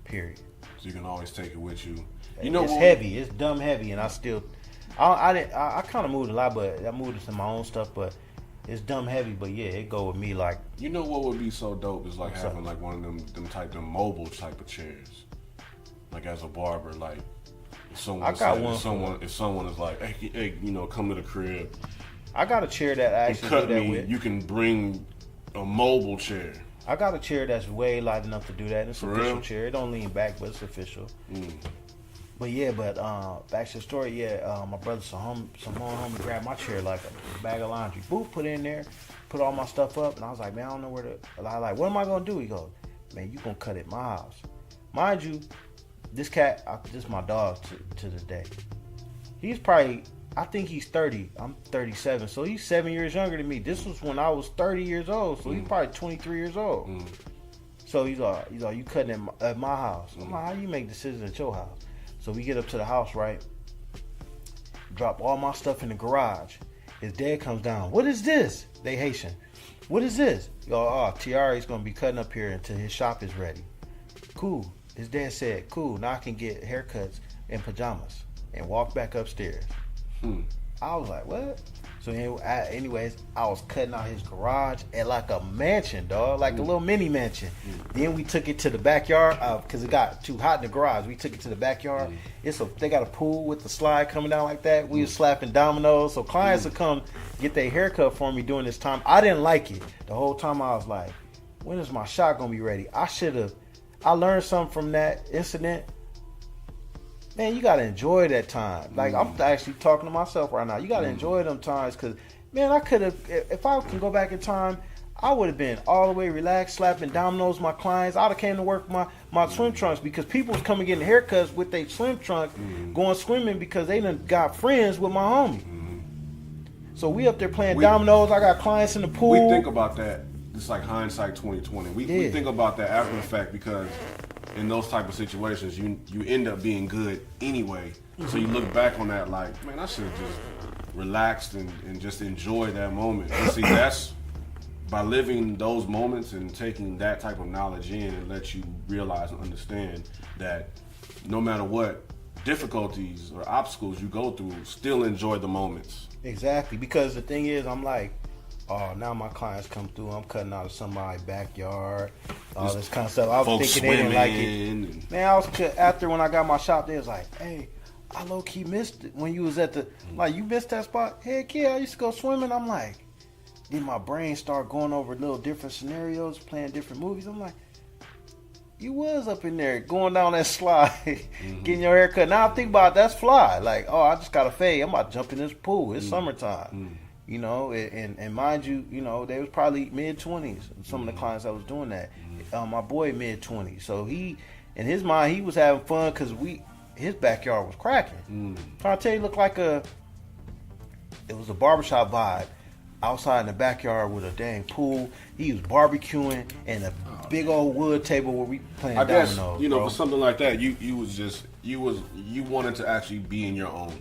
Period. So you can always take it with you. You know, it's heavy. It's dumb heavy, and I kind of moved a lot, but I moved some of my own stuff. But it's dumb heavy. But yeah, it go with me like. You know what would be so dope is like having like one of them mobile type of chairs, like as a barber, like. If someone is like, hey, you know, come to the crib. I got a chair that I actually do that with. You can bring a mobile chair. I got a chair that's way light enough to do that. It's an official chair. It don't lean back, but it's official. But yeah, back to the story. Yeah, my brother, some homie grabbed my chair like a bag of laundry. Boop, put it in there, put all my stuff up, and I was like, man, I don't know where to. I like, what am I gonna do? He goes, man, you gonna cut it at my house, mind you. This cat, this is my dog to this day. He's probably, I think he's 30. I'm 37, so he's 7 years younger than me. This was when I was 30 years old, so he's probably 23 years old. So he's like, you cutting at my house. I'm like, how you make decisions at your house? So we get up to the house, right? Drop all my stuff in the garage. His dad comes down. What is this? They Haitian. What is this? Tayari's gonna be cutting up here until his shop is ready. Cool. His dad said, cool, now I can get haircuts in pajamas and walk back upstairs. I was like, what? So anyways, I was cutting out his garage at like a mansion, dog, like a little mini mansion. Then we took it to the backyard because it got too hot in the garage. We took it to the backyard. They got a pool with the slide coming down like that. We was slapping dominoes. So clients would come get their haircut for me during this time. I didn't like it. The whole time I was like, when is my shot going to be ready? I learned something from that incident. Man, you got to enjoy that time. Like, I'm actually talking to myself right now. You got to enjoy them times because, man, I could have, if I can go back in time, I would have been all the way relaxed, slapping dominoes with my clients. I would have came to work my swim trunks because people was coming getting haircuts with their swim trunk, going swimming because they done got friends with my homie. So we up there playing dominoes. I got clients in the pool. We think about that. It's like hindsight 2020. We think about that after the fact because in those type of situations, you end up being good anyway. So you look back on that like, man, I should have just relaxed and just enjoyed that moment. And see, that's by living those moments and taking that type of knowledge in, it lets you realize and understand that no matter what difficulties or obstacles you go through, still enjoy the moments. Exactly, because the thing is, I'm like, oh, now my clients come through. I'm cutting out of somebody's backyard, all this kind of stuff. I was thinking they didn't like it. Man, after when I got my shop, they was like, hey, I low key missed it when you was at the like you missed that spot. Heck yeah, I used to go swimming. I'm like, then my brain start going over little different scenarios, playing different movies. I'm like, you was up in there going down that slide, getting your hair cut. Now I think about it, that's fly. Like, oh, I just got a fade. I'm about to jump in this pool. It's summertime. You know, and mind you, you know, they was probably mid-20s. Some of the clients that was doing that. My boy mid-20s. So in his mind, he was having fun because his backyard was cracking. Trying to tell you, it looked like it was a barbershop vibe. Outside in the backyard with a dang pool. He was barbecuing and a big old wood table where we playing dominoes. I guess, you know, for something like that, you wanted to actually be in your own.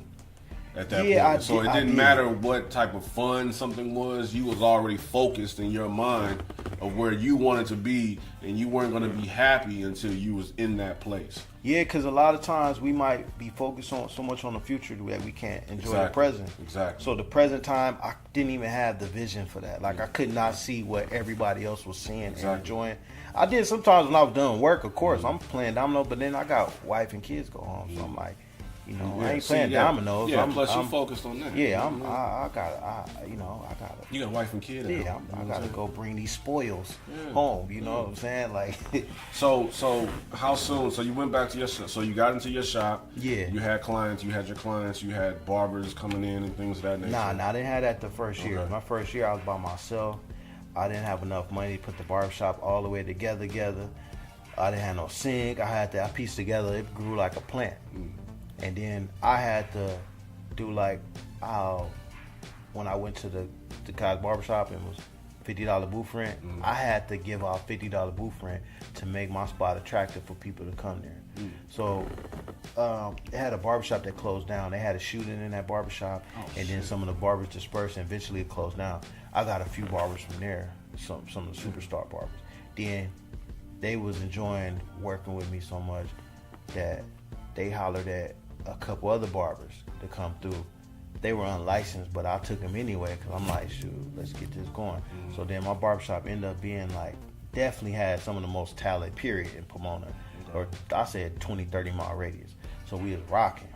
At that point. So it didn't matter what type of fun something was, you was already focused in your mind of where you wanted to be, and you weren't going to be happy until you was in that place. Yeah, because a lot of times we might be focused on so much on the future that we can't enjoy the present. Exactly. So the present time, I didn't even have the vision for that. Like I could not see what everybody else was seeing and enjoying. I did sometimes when I was done work, of course, I'm playing domino, but then I got wife and kids go home, so I'm like, You know, I ain't playing dominoes. Yeah, plus you focused on that. Yeah, I gotta. You got a wife and kid. Yeah, I gotta go bring these spoils home. You know what I'm saying? Like, so how soon? So you went back to your shop. So you got into your shop. Yeah. You had clients. You had your clients. You had barbers coming in and things of that nature. Nah, I didn't have that the first year. Okay. My first year, I was by myself. I didn't have enough money to put the barbershop all the way together. I didn't have no sink. I pieced together. It grew like a plant. And then I had to do like when I went to the guy's barbershop and was $50 booth rent, I had to give out $50 booth rent to make my spot attractive for people to come there. So it had a barbershop that closed down. They had a shooting in that barbershop, then some of the barbers dispersed and eventually it closed down. I got a few barbers from there, some of the superstar barbers. Then they was enjoying working with me so much that they hollered at a couple other barbers to come through. They were unlicensed, but I took them anyway because I'm like, shoot, let's get this going. So then my barbershop ended up being like, definitely had some of the most talent, period, in Pomona. Or I said 20, 30 mile radius. So we was rocking.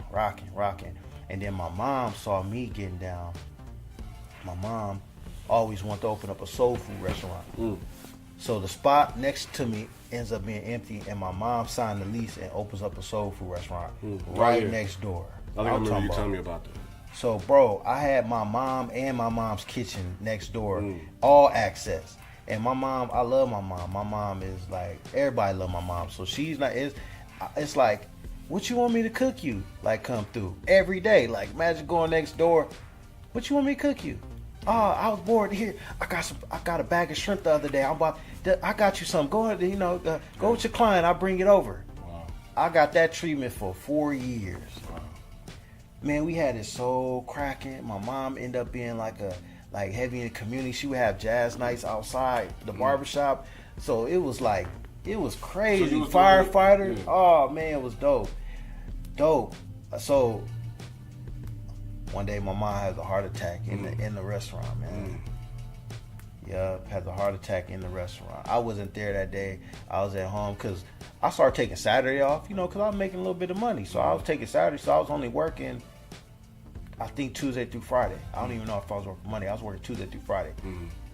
And then my mom saw me getting down. My mom always wanted to open up a soul food restaurant. So the spot next to me ends up being empty, and my mom signed the lease and opens up a soul food restaurant right next door. I think I remember you telling me about that. So, bro, I had my mom and my mom's kitchen next door, all access. And my mom, I love my mom. My mom is like, everybody love my mom. So she's not, it's like, what you want me to cook you? Like, come through every day. Like, imagine going next door. What you want me to cook you? Oh, I was bored here. I got a bag of shrimp the other day. I got you some. Go ahead, go with your client. I'll bring it over. Wow. I got that treatment for 4 years. Wow. Man, we had it so cracking. My mom ended up being like heavy in the community. She would have jazz nights outside the barbershop. So it was crazy. So Firefighter. Oh man, it was dope. So one day my mom has a heart attack in the restaurant, man. Yeah, had a heart attack in the restaurant. I wasn't there that day. I was at home because I started taking Saturday off, because I was making a little bit of money. So I was taking Saturday, so I was only working, I think, Tuesday through Friday. I don't even know if I was working Monday. I was working Tuesday through Friday.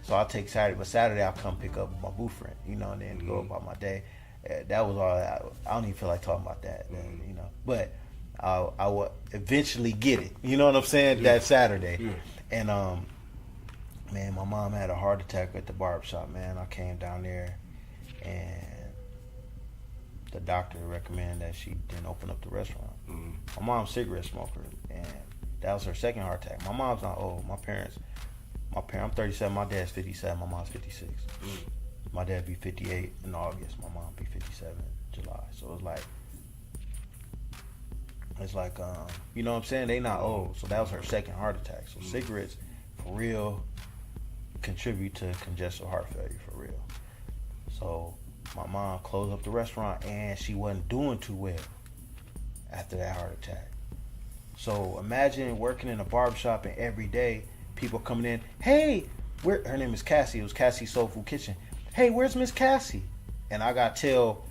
So I'll take Saturday, but Saturday I'll come pick up my booth rent, and then go about my day. That was all. I don't even feel like talking about that, But I will eventually get it. You know what I'm saying? That Saturday. And man, my mom had a heart attack at the barbershop, man. I came down there and the doctor recommended that she didn't open up the restaurant. My mom's a cigarette smoker, and that was her second heart attack. My mom's not old. My parents, I'm 37, my dad's 57, my mom's 56. My dad be 58 in August, my mom be 57 in July. So it's like, you know what I'm saying? They not old. So that was her second heart attack. So cigarettes, for real, contribute to congestive heart failure, for real. So my mom closed up the restaurant and she wasn't doing too well after that heart attack. So imagine working in a barbershop and every day people coming in, hey, her name is Cassie. It was Cassie's Soul Food Kitchen. Hey, where's Miss Cassie? And I got till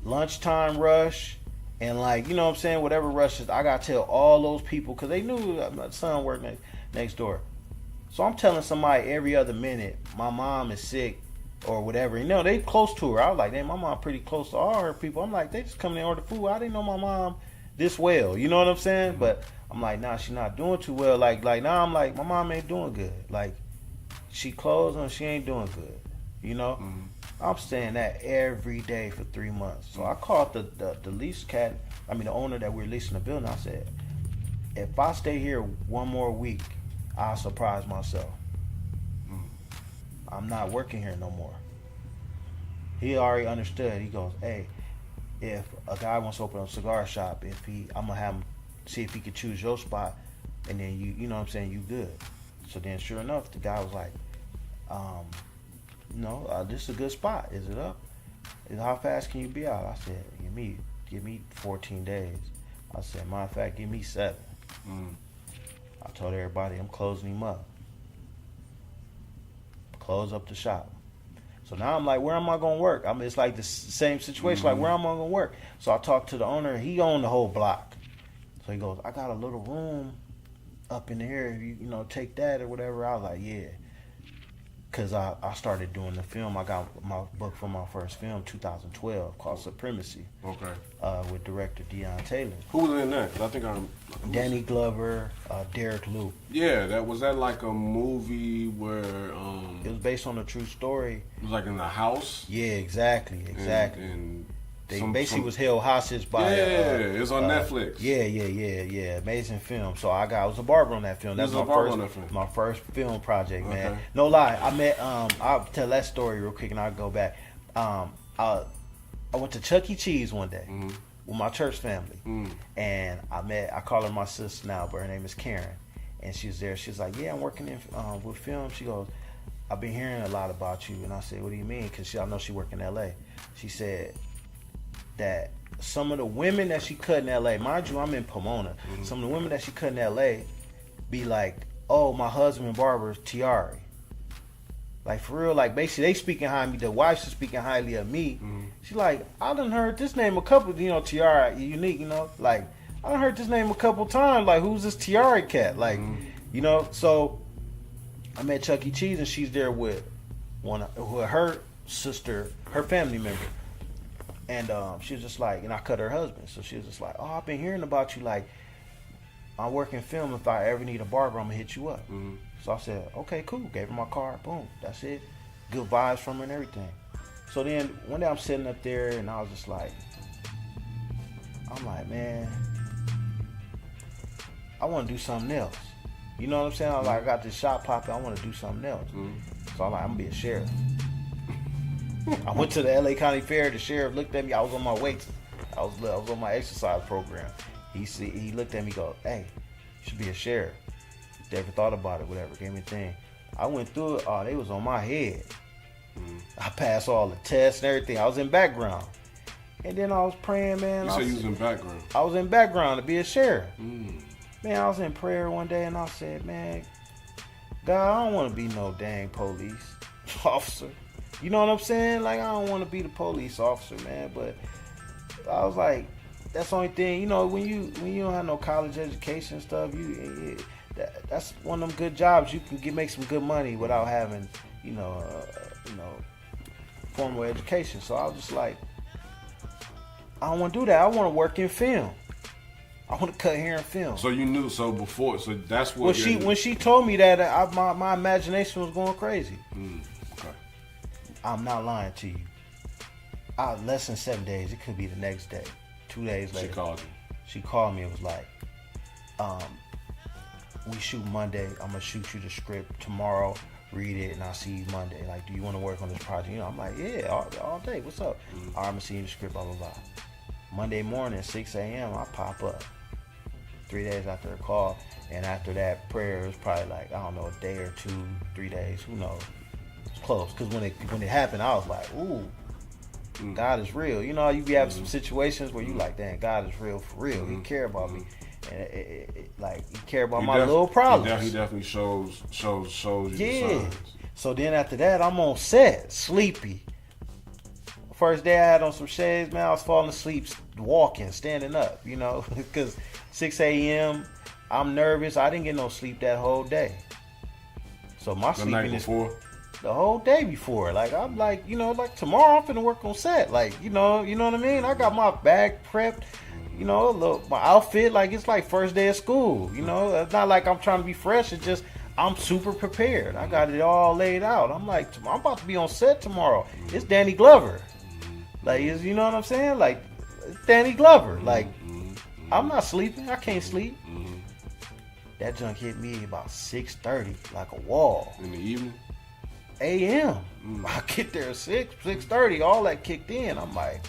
lunchtime rush and whatever rushes, I got to tell all those people because they knew my son worked next door. So I'm telling somebody every other minute, my mom is sick or whatever. They close to her. I was like, damn, my mom pretty close to all her people. I'm like, they just come in and order food. I didn't know my mom this well. You know what I'm saying? But I'm like, nah, she's not doing too well. Like now I'm like, my mom ain't doing good. Like, she closed and she ain't doing good. I'm saying that every day for 3 months. So I called the lease cat, the owner that we're leasing the building. I said, if I stay here one more week, I'll surprise myself. I'm not working here no more. He already understood. He goes, hey, if a guy wants to open a cigar shop, I'm gonna have him see if he could choose your spot, and then you know what I'm saying, you good. So then sure enough, the guy was like, this is a good spot. Is it up? How fast can you be out? I said, give me 14 days. I said, matter of fact, give me 7. I told everybody I'm closing him up. Close up the shop. So now I'm like, where am I going to work? It's like the same situation. Like, where am I going to work? So I talked to the owner. He owned the whole block. So he goes, I got a little room up in here. You know, take that or whatever. I was like, yeah. Because I started doing the film. I got my book for my first film, 2012, called Supremacy. Okay. With director Deion Taylor. Who was in that? 'Cause I think Danny Glover, Derek Luke. Yeah, was that like a movie where It was based on a true story. it was like in the house? Yeah, exactly. And they basically was held hostage by. It was on Netflix. Yeah. Amazing film. So I was a barber on that film. That's my first film project, man. Okay. No lie, I met. I'll tell that story real quick, and I'll go back. I went to Chuck E. Cheese one day with my church family, and I call her my sister now, but her name is Karen, and she was there. She's like, yeah, I'm working with film. She goes, I've been hearing a lot about you, and I said, what do you mean? Because I know she worked in L.A. She said that some of the women that she cut in L.A., mind you, I'm in Pomona. Some of the women that she cut in L.A. be like, oh, my husband Barber Tayari. Like, for real, like, basically, they speaking highly, the wives are speaking highly of me. She like, I done heard this name a couple, Tayari, unique, like, I done heard this name a couple times, like, who's this Tayari cat? Like, so I met Chuck E. Cheese, and she's there with her sister, her family member. And she was just like, and I cut her husband. So she was just like, oh, I've been hearing about you. Like, I work in film. If I ever need a barber, I'm going to hit you up. So I said, okay, cool. Gave her my card. Boom. That's it. Good vibes from her and everything. So then one day I'm sitting up there and I was just like, man, I want to do something else. You know what I'm saying? I got this shop popping. I want to do something else. So I'm like, I'm going to be a sheriff. I went to the LA County Fair. The sheriff looked at me. I was on my weights. I was on my exercise program. He looked at me. Go, hey, you should be a sheriff. Never thought about it. Whatever. Gave me a thing. I went through it. Oh, they was on my head. I passed all the tests and everything. I was in background. And then I was praying, man. You said you was in background. I was in background to be a sheriff. Man, I was in prayer one day and I said, man, God, I don't want to be no dang police officer. You know what I'm saying? Like, I don't want to be the police officer, man. But I was like, that's the only thing. When you don't have no college education and stuff, that's one of them good jobs. You can make some good money without having, formal education. So I was just like, I don't want to do that. I want to work in film. I want to cut hair and film. So you knew before. So that's what. When she told me that, my imagination was going crazy. Okay. I'm not lying to you. Less than 7 days. It could be the next day. 2 days later. She called you. She called me and was like, we shoot Monday. I'm going to shoot you the script tomorrow. Read it, and I'll see you Monday. Like, do you want to work on this project? I'm like, yeah, all day. What's up? All right, I'm going to see you in the script, blah, blah, blah. Monday morning, 6 a.m., I pop up. 3 days after the call. And after that prayer, it was probably like, I don't know, a day or 2, 3 days. Who knows? It's close. Because when it happened, I was like, ooh, God is real. You be having some situations where you like, dang, God is real for real. He care about me. And he care about my little problems. He definitely shows you the signs. So then after that, I'm on set, sleepy. First day I had on some shades, man, I was falling asleep, walking, standing up, because 6 a.m., I'm nervous. I didn't get no sleep that whole day. So my sleeping night before? The whole day before. Like, I'm like, like tomorrow I'm finna work on set. Like, you know what I mean? I got my bag prepped, my outfit, like it's like first day of school. It's not like I'm trying to be fresh. It's just I'm super prepared. I got it all laid out. I'm like, I'm about to be on set tomorrow. It's Danny Glover. Like, you know what I'm saying? Like, it's Danny Glover. Like, I'm not sleeping. I can't sleep. That junk hit me about 6:30, like a wall. In the evening? A.M. I get there at 6:30. All that kicked in. I'm like,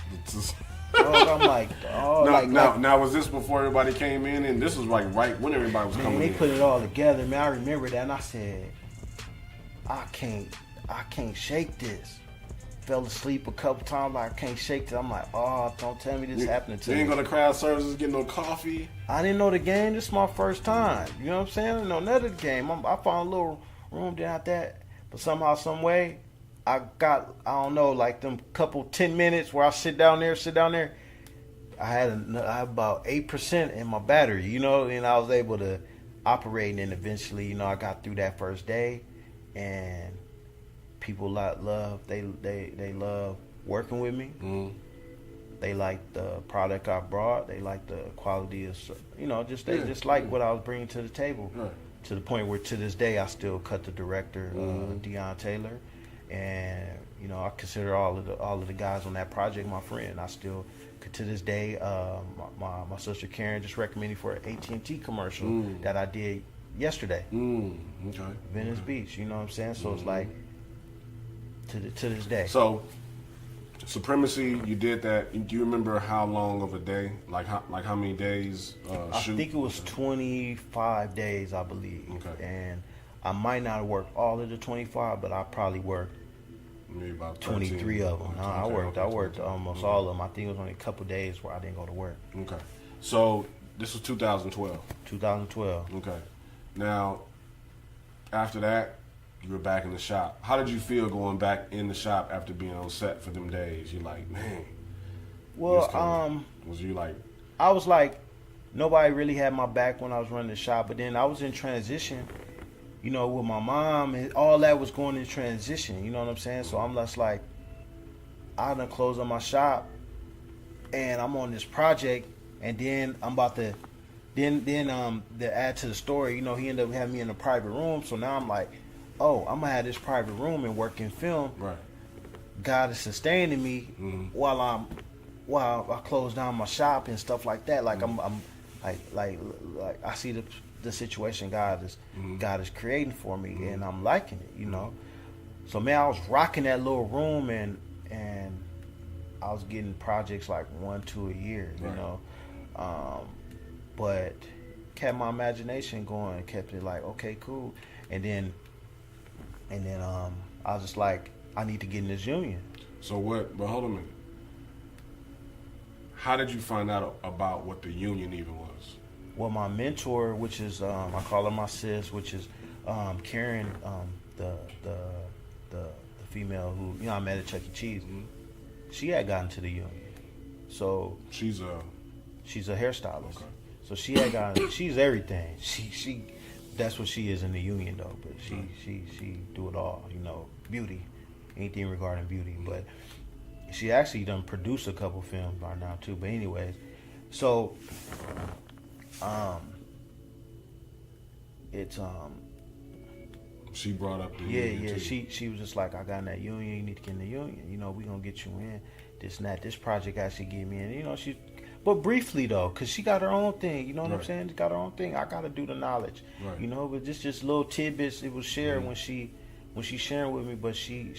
now was this before everybody came in? And this was like right when everybody was coming in. They put it all together, man. I remember that, and I said, I can't shake this. Fell asleep a couple times, like I can't shake it. I'm like, oh, don't tell me this happening to me. You ain't go to crowd services, get no coffee? I didn't know the game. This is my first time. You know what I'm saying? I didn't know none of the game. I found a little room down that. But somehow, some way, I got, I don't know, like them couple 10 minutes where I sit down there. I had about 8% in my battery, you know, and I was able to operate. And then eventually, you know, I got through that first day, and people love working with me. Mm-hmm. They like the product I brought. They like the quality of, you know, they just like what I was bringing to the table. Right. To the point where to this day I still cut the director, Deion Taylor, and you know I consider all of the guys on that project my friend. I still, to this day, my sister Karen just recommended me for an AT&T commercial that I did yesterday. Okay. Venice Beach, you know what I'm saying? So it's like to this day. So Supremacy, you did that. Do you remember how long of a day? Like how many days? I think it was 25 days, I believe. Okay. And I might not have worked all of the 25, but I probably worked maybe about 23 of them. I worked almost 23. all of them. I think it was only a couple days where I didn't go to work. Okay. So this was 2012. 2012. Okay. Now, after that, you were back in the shop. How did you feel going back in the shop after being on set for them days? You like, man. Well, was you like? I was like, nobody really had my back when I was running the shop, but then I was in transition, you know, with my mom, and all that was going in transition. You know what I'm saying? So I'm just like, I done closed on my shop, and I'm on this project, and then I'm about to, to add to the story, you know, he ended up having me in a private room. So now I'm like, oh, I'm gonna have this private room and work in film. Right. God is sustaining me while I close down my shop and stuff like that. Like I'm like I see the situation God is creating for me, and I'm liking it, you know. So man, I was rocking that little room, and I was getting projects like 1-2 a year, you know. But kept my imagination going, kept it like, okay, cool. And then I was just like, I need to get in this union. So what? But hold on a minute. How did you find out about what the union even was? Well, my mentor, which is I call her my sis, which is Karen, the female who, you know, I met at Chuck E. Cheese. She had gotten to the union, so she's a hairstylist. Okay. So she had gotten. She's everything. She that's what she is in the union though. But she do it all. You know, beauty, anything regarding beauty. But she actually done produced a couple films by now too. But anyways, so it's she brought up the yeah union too. She was just like, I got in that union. You need to get in the union. You know, we gonna get you in. This and that. This project actually get me in. You know, but briefly though, cause she got her own thing. You know what I'm saying? She got her own thing. I gotta do the knowledge. Right. You know, but just little tidbits it was shared when she sharing with me. But she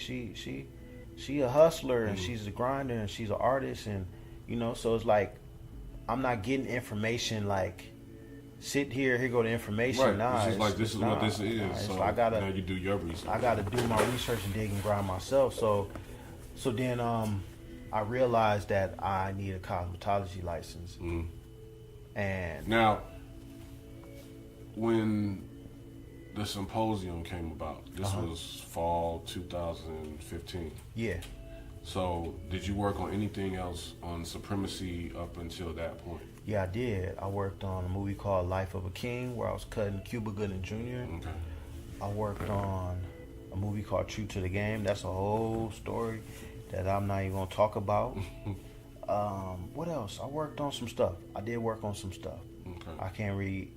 a hustler, and she's a grinder, and she's an artist, and you know, so it's like I'm not getting information like sit here go the information. Right. Nah, it's like this is what this is. Nah, so I gotta, now you do your research. I gotta do my research and dig and grind myself. So then I realized that I need a cosmetology license. And now, when the symposium came about, this was fall 2015. Yeah. So, did you work on anything else on Supremacy up until that point? Yeah, I did. I worked on a movie called Life of a King, where I was cutting Cuba Gooding Jr. Okay. I worked on a movie called True to the Game. That's a whole story that I'm not even gonna talk about. What else? I worked on some stuff. I did work on some stuff. Okay. I can't really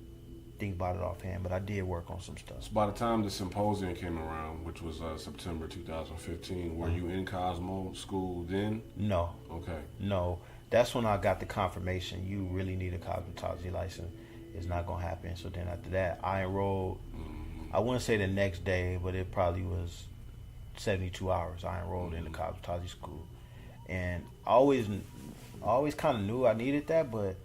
think about it offhand, but I did work on some stuff. So by the time the symposium came around, which was September 2015, were you in Cosmo school then? No. Okay. No. That's when I got the confirmation you really need a cosmetology license. It's not gonna happen. So then after that, I enrolled. I wouldn't say the next day, but it probably was 72 hours. I enrolled in the cosmetology school, and I always kind of knew I needed that. But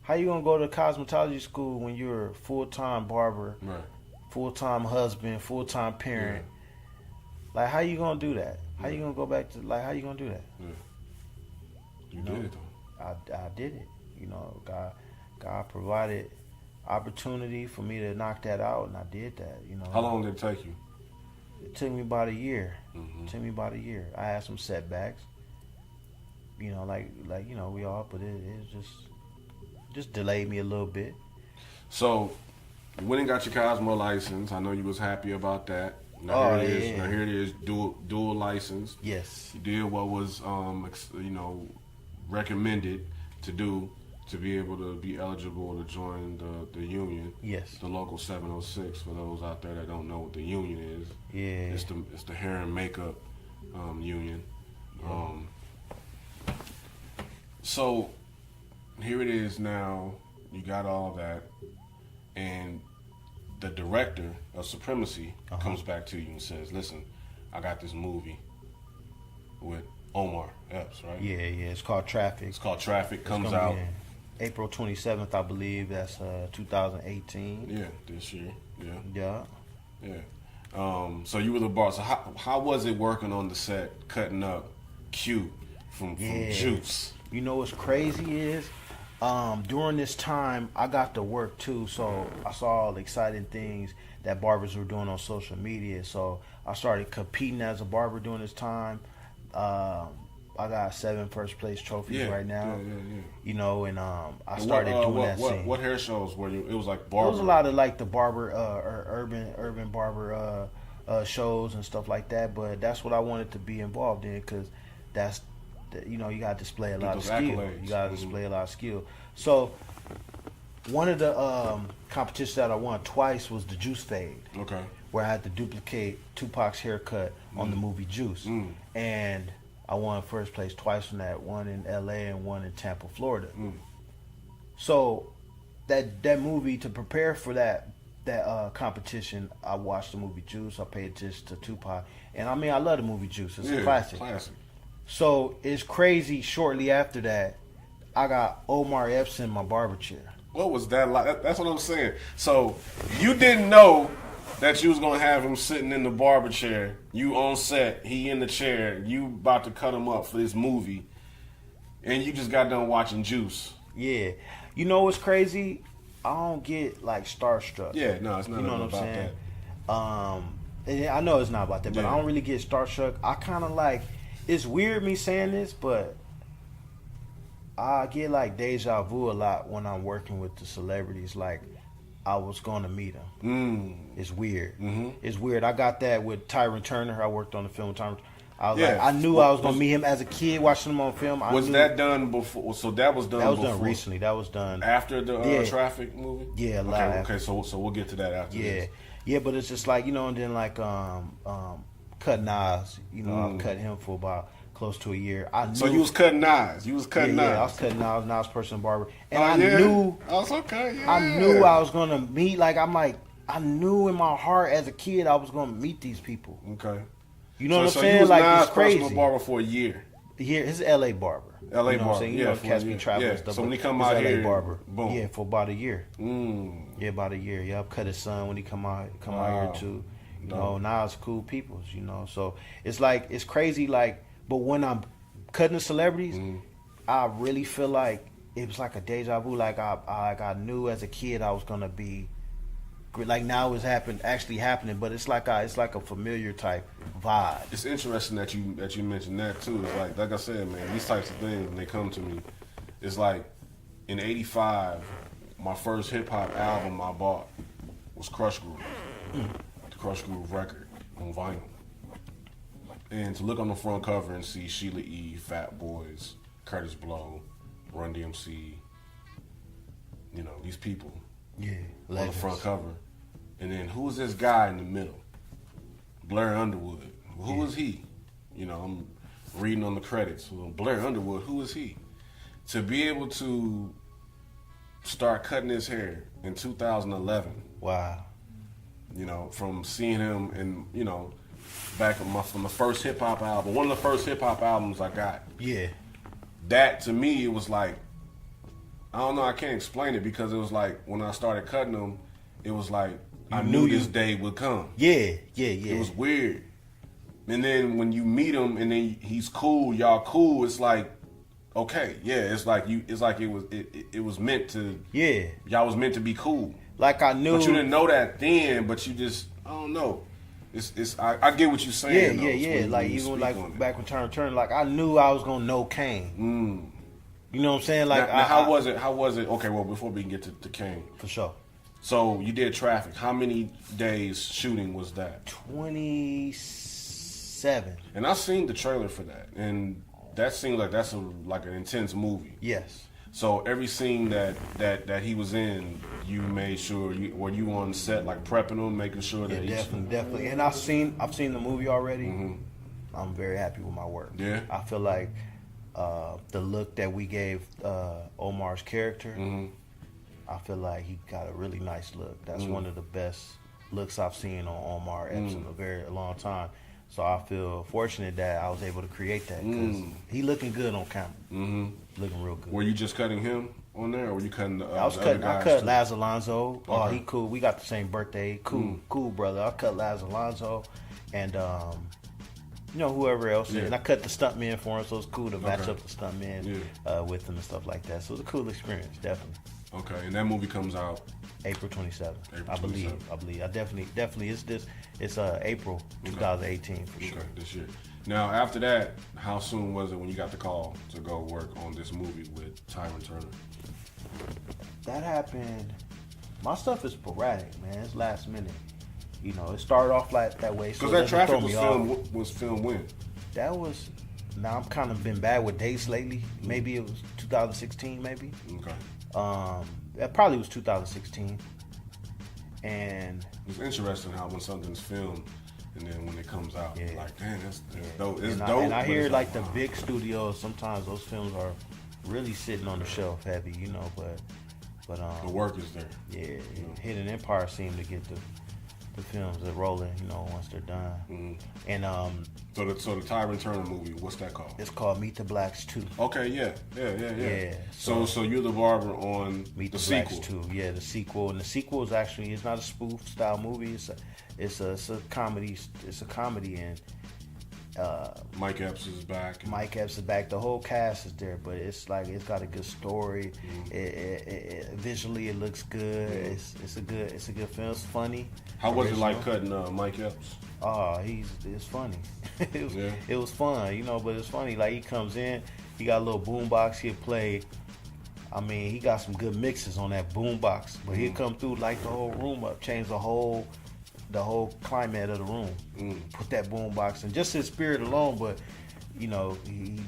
how you gonna go to cosmetology school when you're a full-time barber, right, full-time husband, full-time parent? Yeah. Like, how you gonna do that? How you gonna go back to how you gonna do that? Yeah. You did it though. I did it. You know, God provided opportunity for me to knock that out, and I did that. You know. How long did it take you? It took me about a year. It took me about a year. I had some setbacks, you know, like you know, we all, but it just delayed me a little bit. So, you went and got your Cosmo license. I know you was happy about that. Now here it is. Now here it is, dual license. Yes. You did what was, you know, recommended to do to be able to be eligible to join the union. Yes. The local 706. For those out there that don't know what the union is. Yeah. It's the hair and makeup union. Yeah. So here it is now. You got all that, and the director of Supremacy comes back to you and says, "Listen, I got this movie with Omar Epps, right? Yeah. It's called Traffic. It's called Traffic. Comes out April 27th, I believe. That's 2018. Yeah, this year. Yeah. So you were the boss. So how was it working on the set, cutting up Q from Juice? You know what's crazy is, during this time, I got to work too, so I saw all the exciting things that barbers were doing on social media. So I started competing as a barber during this time. I got 7 first place trophies right now. Yeah. You know, and I started doing that scene. What hair shows were you? It was like barber. It was a lot of like the barber, urban barber shows and stuff like that. But that's what I wanted to be involved in, because that's, you know, you got to display a lot of skill. Accolades. You got to display a lot of skill. So one of the competitions that I won twice was the Juice Fade. Okay. Where I had to duplicate Tupac's haircut on the movie Juice. And I won first place twice from that, one in LA and one in Tampa, Florida. So that movie, to prepare for that competition, I watched the movie Juice. I paid attention to Tupac. And I mean, I love the movie Juice. It's a classic. So it's crazy, shortly after that, I got Omar Epps in my barber chair. What was that like? That's what I'm saying. So you didn't know that you was gonna have him sitting in the barber chair, you on set, he in the chair, you about to cut him up for this movie, and you just got done watching Juice. Yeah. You know what's crazy? I don't get like starstruck. Yeah, no, it's not you know what about I'm saying? that. And I know it's not about that, but I don't really get starstruck. I kind of like, it's weird me saying this, but I get like deja vu a lot when I'm working with the celebrities. Like, I was going to meet him. It's weird. It's weird. I got that with Tyron Turner. I worked on the film with Tyron. I was like, I knew I was going to meet him as a kid watching him on film. That done before? So that was done before? That was done recently. That was done after the Traffic movie? Yeah, okay, so we'll get to that after this. Yeah, but it's just like, you know, and then like cut Nas, you know, I cut him for about close to a year. So you was cutting Nas. You was cutting Nas. Yeah, I was cutting Nas personal barber. And I knew I knew I was gonna meet, like, I knew in my heart as a kid I was gonna meet these people. Okay. You know what I'm so saying? You was like, Nas it's crazy. personal barber for a year. Here, his LA barber. LA you know barber. What I'm saying? You know, cats be traveling and stuff. So when he come out LA here, barber. boom. Yeah, for about a year. Yeah, about a year. Yeah, I've cut his son when he come out here too. You know, Nas cool peoples, you know. So it's like, it's crazy, like, but when I'm cutting the celebrities, I really feel like it was like a deja vu. Like I knew as a kid I was gonna be, like, now it's actually happening. But it's like a familiar type vibe. It's interesting that you mentioned that too. It's like I said, man, these types of things when they come to me, it's like in '85, my first hip hop album I bought was Crush Groove, the Crush Groove record on vinyl. And to look on the front cover and see Sheila E., Fat Boys, Curtis Blow, Run DMC, you know, these people on the front cover. And then who is this guy in the middle? Blair Underwood. Who is he? You know, I'm reading on the credits. Well, Blair Underwood, who is he? To be able to start cutting his hair in 2011. Wow. You know, from seeing him in, you know, back from the first hip hop album, one of the first hip hop albums I got. Yeah. That to me, it was like, I don't know, I can't explain it, because it was like when I started cutting them, it was like I knew this day would come. Yeah. It was weird. And then when you meet him and then he's cool, y'all cool, it's like, okay, yeah, it's like it was meant to. Yeah. Y'all was meant to be cool. Like I knew. But you didn't know that then, but you just, I don't know. I get what you're saying. Yeah. Like even like back when Turner, like I knew I was gonna know Kane. You know what I'm saying? Like now how was it? Okay, well before we can get to Kane, for sure. So you did Traffic. How many days shooting was that? 27. And I seen the trailer for that, and that seemed like that's like an intense movie. Yes. So every scene that he was in, you made sure were you on set like prepping him, making sure that definitely. And I've seen the movie already. I'm very happy with my work. Yeah. I feel like the look that we gave Omar's character. I feel like he got a really nice look. That's one of the best looks I've seen on Omar Epps in a very long time. So I feel fortunate that I was able to create that because he looking good on camera. Looking real good. Were you just cutting him on there, or were you cutting the I cut Laz Alonso. Okay. Oh, he cool. We got the same birthday. Cool brother. I cut Laz Alonso and whoever else. Yeah. And I cut the stuntman for him, so it's cool to match up the stuntman with him and stuff like that. So it's a cool experience, definitely. Okay, and that movie comes out April 27th. I believe. I definitely. It's April 2018 for sure. Okay, this year. Now after that, how soon was it when you got the call to go work on this movie with Tyron Turner? That happened. My stuff is sporadic, man. It's last minute. It started off like that way. Because that Traffic was filmed when? That was. Now I'm kind of been bad with dates lately. Maybe it was 2016. Maybe. Okay. That probably was 2016. And it's interesting how when something's filmed and then when it comes out, like, damn, that's dope. It's dope. And I hear like the big studios, sometimes those films are really sitting on the shelf heavy, but the work is there. Yeah, Hidden Empire seemed to get the films that rolling, once they're done. And so the Tyron Turner movie, what's that called? It's called Meet the Blacks 2. Okay, yeah. So you're the barber on Meet the sequel. Blacks 2, the sequel, and the sequel is actually it's not a spoof style movie. It's a comedy. It's a comedy, and Mike Epps is back. The whole cast is there, but it's like it's got a good story. Visually, it looks good. It's a good film. It's funny. How was it like cutting Mike Epps? Oh, it's funny. It was fun, but it's funny. Like he comes in, he got a little boombox. He'll play. I mean, he got some good mixes on that boombox, but he'll come through, light the whole room up, change the whole climate of the room. Put that boombox in, just his spirit alone. But he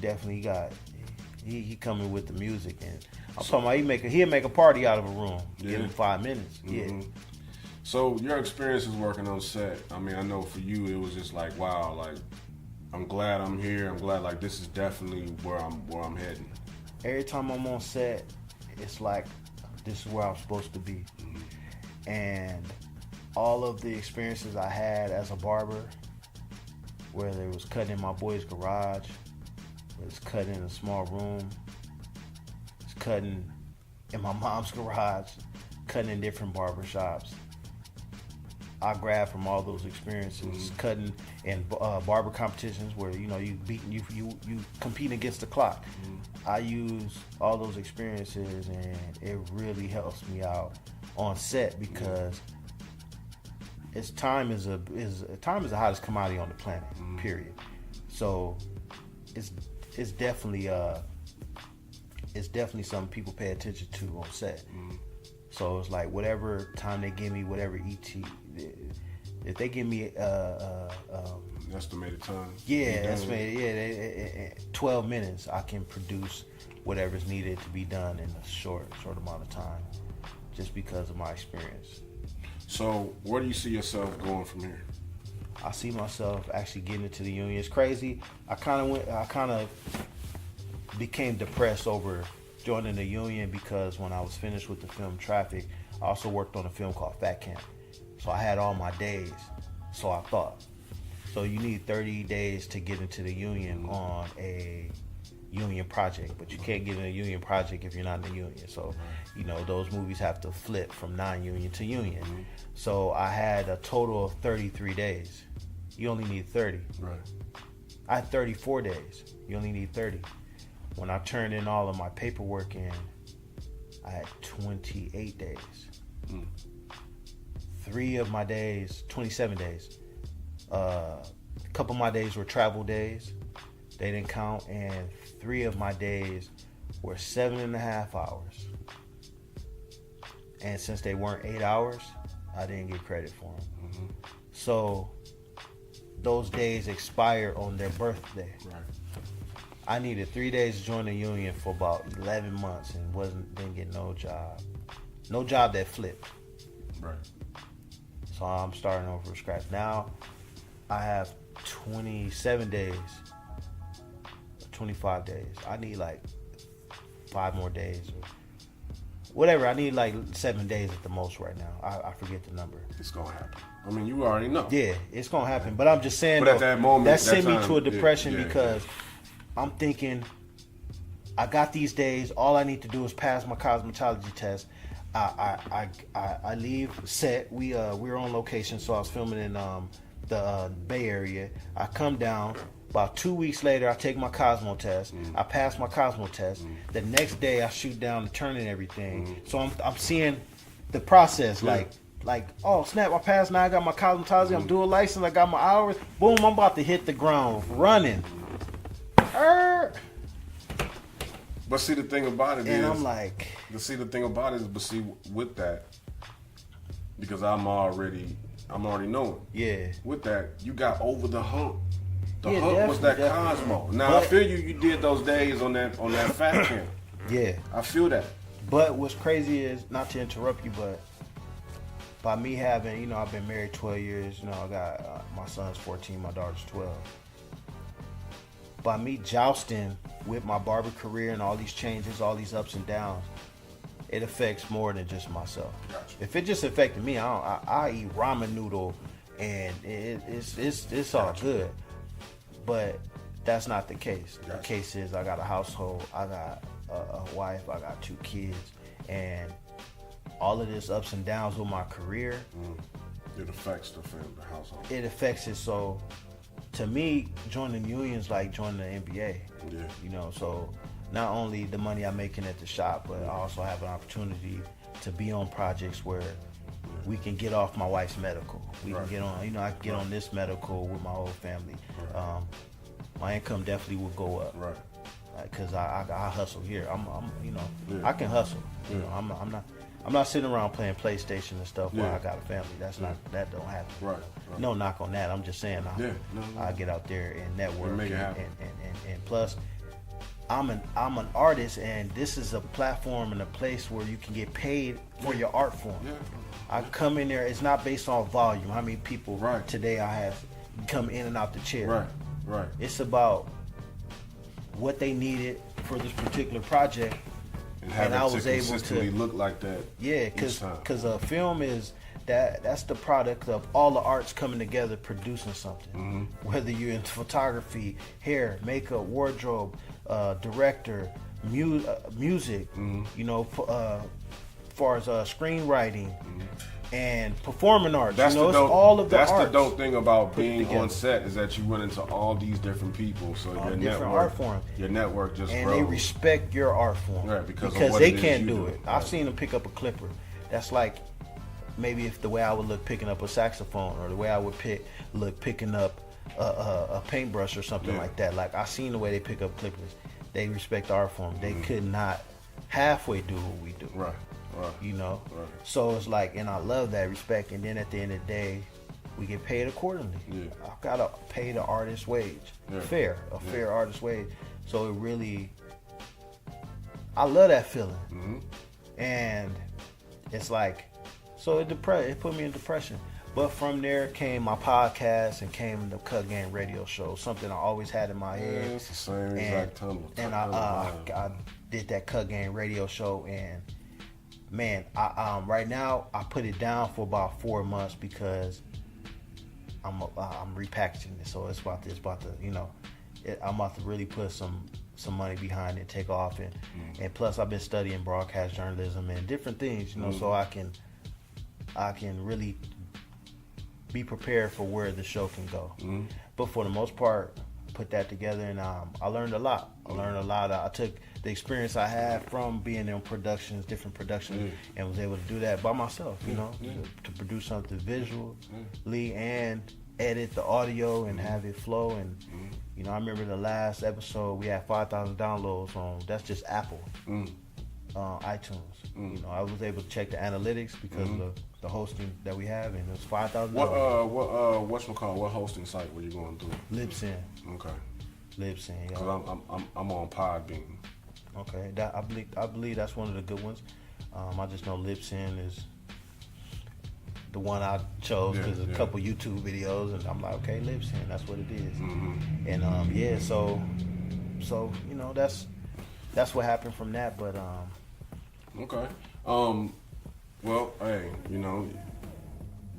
definitely he coming with the music, and I'm talking about he'll make a party out of a room. Give him 5 minutes. So your experiences working on set, I mean, I know for you it was just like, wow, like I'm glad I'm here. I'm glad like this is definitely where I'm heading. Every time I'm on set, it's like this is where I'm supposed to be. And all of the experiences I had as a barber, whether it was cutting in my boy's garage, whether it's cutting in a small room, it's cutting in my mom's garage, cutting in different barber shops, I grabbed from all those experiences. Cutting in barber competitions where you compete against the clock. I use all those experiences, and it really helps me out on set because time is the hottest commodity on the planet. Period. So it's definitely something people pay attention to on set. So it's like whatever time they give me, whatever ET, if they give me estimated time. 12 minutes, I can produce whatever's needed to be done in a short amount of time, just because of my experience. So where do you see yourself going from here? I see myself actually getting into the union. It's crazy. I kind of became depressed over joining the union because when I was finished with the film Traffic, I also worked on a film called Fat Camp. So I had all my days. So I thought. So you need 30 days to get into the union on a union project, but you can't get in a union project if you're not in the union. So, those movies have to flip from non-union to union. So I had a total of 33 days. You only need 30. Right. I had 34 days. You only need 30. When I turned in all of my paperwork in, I had 28 days. 3 of my days, 27 days, A couple of my days were travel days. They didn't count. And 3 of my days were 7.5 hours. And since they weren't 8 hours, I didn't get credit for them. Mm-hmm. So those days expired on their birthday. Right. I needed 3 days to join the union for about 11 months and didn't get no job. No job that flipped. Right. So I'm starting over from scratch. Now I have 27 days, 25 days. I need like 5 more days or whatever. I need like 7 days at the most right now. I forget the number. It's gonna happen. I mean, you already know. Yeah, it's gonna happen. But I'm just saying, but at that moment, that sent me to a depression because yeah. I'm thinking, I got these days. All I need to do is pass my cosmetology test. I leave set. We're on location, so I was filming in the Bay Area. I come down. About 2 weeks later, I take my Cosmo test. I pass my Cosmo test. The next day, I shoot down the turn and everything. So I'm seeing the process, like, oh snap! I passed. Now I got my cosmetology. I'm dual license. I got my hours. Boom! I'm about to hit the ground running. But see, the thing about it is, and I'm like, but see, with that, because I'm already knowing. Yeah. With that, you got over the hump. The Yeah, hump was that definitely. Cosmo. Now I feel you did those days on that fat camp. Yeah. I feel that. But what's crazy is, not to interrupt you, but by me having, I've been married 12 years. I got my son's 14, my daughter's 12. By me jousting with my barber career and all these changes, all these ups and downs, it affects more than just myself. Gotcha. If it just affected me, I eat ramen noodle and it's all good. But that's not the case. Gotcha. The case is I got a household, I got a wife, I got 2 kids, and all of this ups and downs with my career. It affects the family, the household. It affects it. So to me, joining the union's like joining the NBA. Yeah. So not only the money I'm making at the shop, but I also have an opportunity to be on projects where we can get off my wife's medical. We can get on, I can get on this medical with my whole family. Right. My income definitely will go up. Right. Because I hustle here. Yeah. I can hustle. Yeah. I'm not sitting around playing PlayStation and stuff while I got a family. That don't happen. Right. No knock on that. I'm just saying I get out there and network make it happen. and plus I'm an artist, and this is a platform and a place where you can get paid for your art form. Yeah. I come in there, it's not based on volume. How many people Right. today I have come in and out the chair. Right. It's about what they needed for this particular project. And I was to able consistently to look like that. Yeah, because a film is that's the product of all the arts coming together producing something. Mm-hmm. Whether you're into photography, hair, makeup, wardrobe, director, music, far as screenwriting and performing arts. That's it's dope, all of the that's arts. the dope thing about being together. On set is that you run into all these different people. So All your different network, art forms. your network just And grows. they respect your art form. Right, because of what they it is can't you do do. it. Right. I've seen them pick up a clipper. That's like maybe if the way I would look picking up a saxophone, or the way I would look picking up a paintbrush or something like that. Like, I seen the way they pick up clippers. They respect the art form. They could not halfway do what we do. Right. Right. So it's like, and I love that respect. And then at the end of the day, we get paid accordingly. Yeah. I gotta pay the artist wage, Yeah. fair artist wage. So it really, I love that feeling. Mm-hmm. And it's like, so it put me in depression. But from there came my podcast and came the Cut Game radio show, something I always had in my head. Yeah, it's the same exact tumble. And I did that Cut Game radio show, and man, I right now I put it down for about 4 months because I'm repackaging it. So it's about to I'm about to really put some money behind it, take off, and plus I've been studying broadcast journalism and different things, so I can really be prepared for where the show can go. But for the most part, put that together, and I learned a lot. I took the experience I had from being in productions, different productions, and was able to do that by myself, to produce something visually and edit the audio and have it flow. And you know, I remember the last episode we had 5,000 downloads on. That's just Apple, iTunes. You know, I was able to check the analytics because of the hosting that we have, and it was 5,000. What hosting site were you going through? Libsyn. Okay. Libsyn. Yeah. Cause I'm on Podbean. Okay, I believe that's one of the good ones. I just know Libsyn is the one I chose because a couple YouTube videos, and I'm like, okay, Libsyn, that's what it is. And so you know, that's what happened from that. But okay. Well, hey, you know,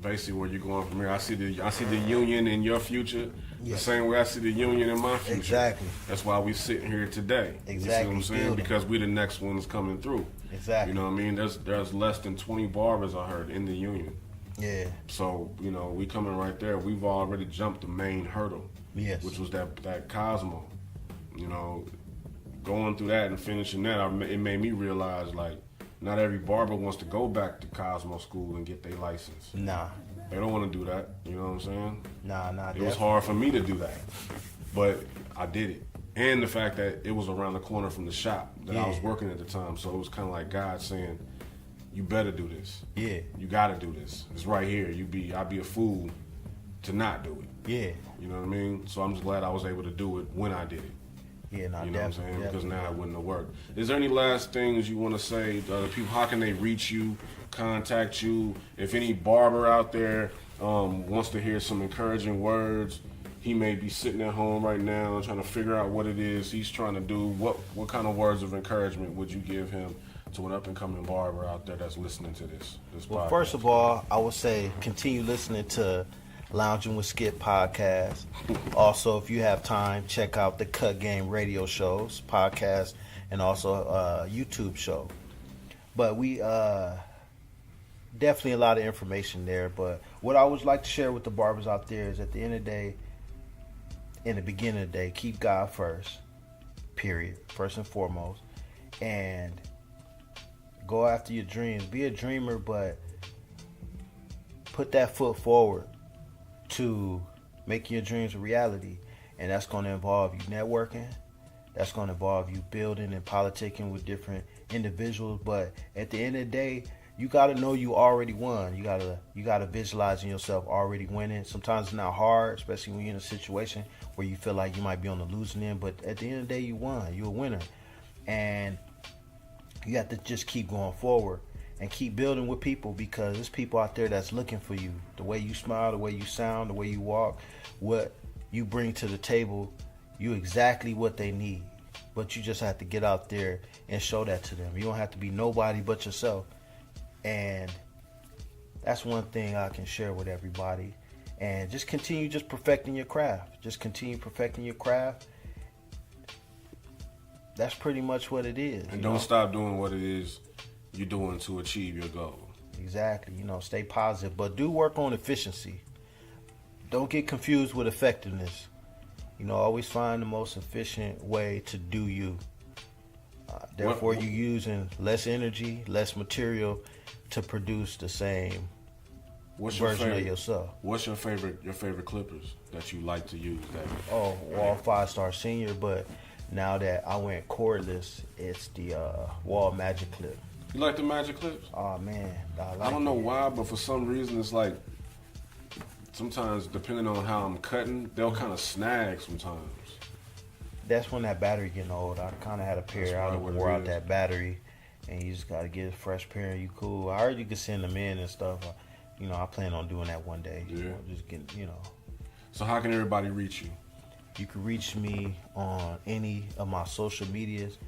basically where you're going from here, I see the union in your future. The same way I see the union in my future. Exactly. That's why we sitting here today. Exactly. You see what I'm saying? Because we the next ones coming through. Exactly. You know what I mean? There's less than 20 barbers I heard in the union. Yeah. So, you know, we coming right there. We've already jumped the main hurdle. Yes. Which was that Cosmo. You know, going through that and finishing that, it made me realize, like, not every barber wants to go back to Cosmo school and get their license. Nah. They don't want to do that. You know what I'm saying? Nah. It was hard for me to do that, but I did it. And the fact that it was around the corner from the shop that I was working at the time, so it was kind of like God saying, "You better do this. Yeah. You got to do this. It's right here. I'd be a fool to not do it. Yeah. You know what I mean? So I'm just glad I was able to do it when I did it. Yeah, no, you know what I'm saying? Definitely. Because now it wouldn't have worked. Is there any last things you want to say to other people? How can they reach you, contact you? If any barber out there wants to hear some encouraging words, he may be sitting at home right now trying to figure out what it is he's trying to do. What kind of words of encouragement would you give him to an up-and-coming barber out there that's listening to this Well, podcast? first of all, I would say continue listening to Loungin with Skip podcast. Also, if you have time, check out the Cut Game radio shows, podcast, and also a YouTube show. But we definitely a lot of information there. But what I would like to share with the barbers out there is at the end of the day, in the beginning of the day, keep God first, period, first and foremost. And go after your dreams. Be a dreamer, but put that foot forward to making your dreams a reality. And that's going to involve you networking. That's going to involve you building and politicking with different individuals. But at the end of the day, you got to know you already won. You got to visualizing yourself already winning. Sometimes it's not hard, especially when you're in a situation where you feel like you might be on the losing end. But at the end of the day, you won. You're a winner. And you have to just keep going forward and keep building with people, because there's people out there that's looking for you. The way you smile, the way you sound, the way you walk, what you bring to the table, you exactly what they need. But you just have to get out there and show that to them. You don't have to be nobody but yourself. And that's one thing I can share with everybody. And just continue just perfecting your craft. Just continue perfecting your craft. That's pretty much what it is. And don't stop doing what it is you're doing to achieve your goal. Exactly. You know, stay positive, but do work on efficiency. Don't get confused with effectiveness. You know, always find the most efficient way to do you. Therefore, you're using less energy, less material to produce the same version of yourself. What's your favorite clippers that you like to use? Wall 5-star Senior, but now that I went cordless, it's the Wall Magic Clip. You like the Magic Clips? Oh man, I don't know why, but for some reason it's like sometimes depending on how I'm cutting, they'll kind of snag sometimes. That's when that battery getting old. I kind of had a pair out and wore out that battery, and you just got to get a fresh pair and you cool. I heard you could send them in and stuff. You know, I plan on doing that one day. Yeah. Just getting, you know. So how can everybody reach you? You can reach me on any of my social medias,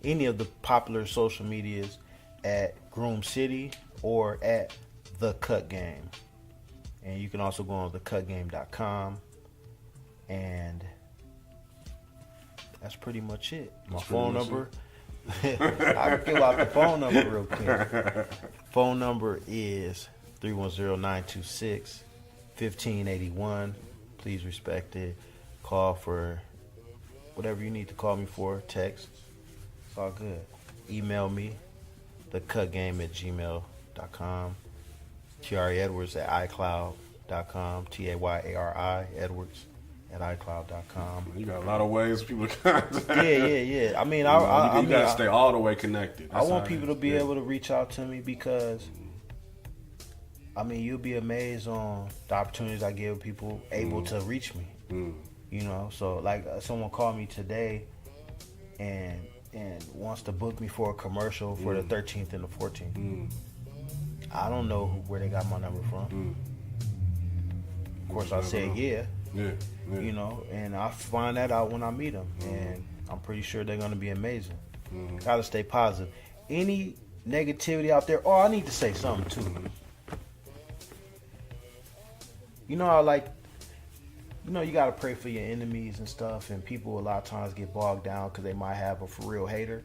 any of the popular social medias at Groom City or at The Cut Game. And you can also go on thecutgame.com. And that's pretty much it. My phone number. I can fill out the phone number real quick. Phone number is 310-926-1581. Please respect it. Call for whatever you need to call me for. Text. It's all good. Email me, thecutgame@gmail.com. Tayari Edwards at iCloud. iCloud.com, Tayari Edwards at iCloud.com. You got a lot of ways people to contact. Yeah. I mean, you gotta stay all the way connected. I want people to be able to reach out to me because, I mean, you'll be amazed on the opportunities I give people able to reach me. You know, so like someone called me today and wants to book me for a commercial for the 13th and the 14th. I don't know where they got my number from. Of course, I said yeah. You know, and I find that out when I meet them, and I'm pretty sure they're gonna be amazing. Gotta stay positive. Any negativity out there? Oh, I need to say something too. You know, you gotta pray for your enemies and stuff, and people a lot of times get bogged down because they might have a for real hater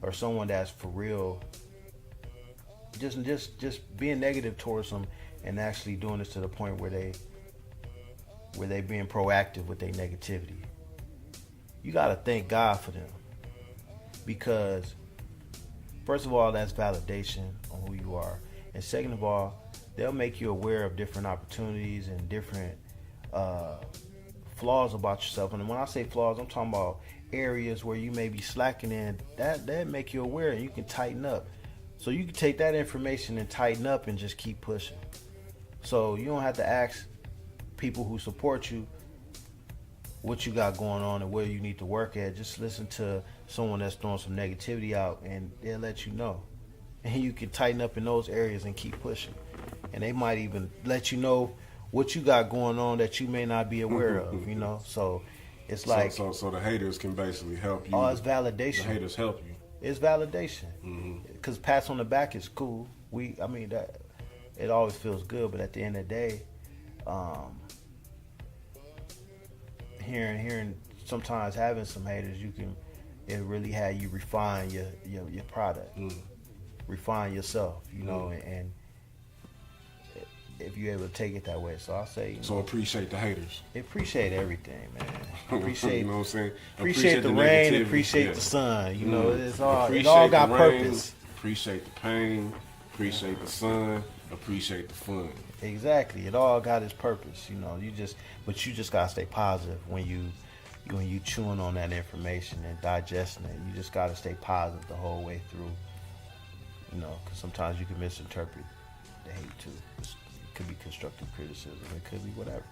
or someone that's for real. Just being negative towards them and actually doing this to the point where they being proactive with their negativity. You gotta thank God for them, because first of all, that's validation on who you are, and second of all, they'll make you aware of different opportunities and different flaws about yourself. And when I say flaws, I'm talking about areas where you may be slacking in. That make you aware, and you can tighten up. So you can take that information and tighten up and just keep pushing. So you don't have to ask people who support you what you got going on and where you need to work at. Just listen to someone that's throwing some negativity out, and they'll let you know. And you can tighten up in those areas and keep pushing. And they might even let you know what you got going on that you may not be aware of, you know? So it's like... So the haters can basically help you. Oh, it's validation. The haters help you. It's validation. Because pats on the back is cool. That it always feels good, but at the end of the day, hearing sometimes having some haters, it really had you refine your product, refine yourself, you know, and if you're able to take it that way. So I say, so appreciate the haters. Appreciate everything, man. Appreciate, you know what I'm saying? Appreciate the rain, negativity. appreciate the sun. You know, it all got purpose. Appreciate the pain, appreciate the sun, appreciate the fun. Exactly. It all got its purpose, you know. But you just gotta stay positive when you chewing on that information and digesting it. You just gotta stay positive the whole way through, you know, because sometimes you can misinterpret the hate too. It could be constructive criticism. It could be whatever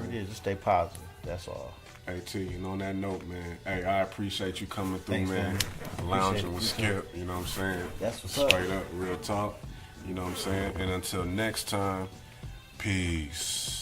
it is. Just stay positive. That's all. Hey T, and on that note, man, hey, I appreciate you coming through, Thanks, man. Lounging with Skip, you know what I'm saying? That's what's Straight up. up, real talk, you know what I'm saying? And until next time, peace.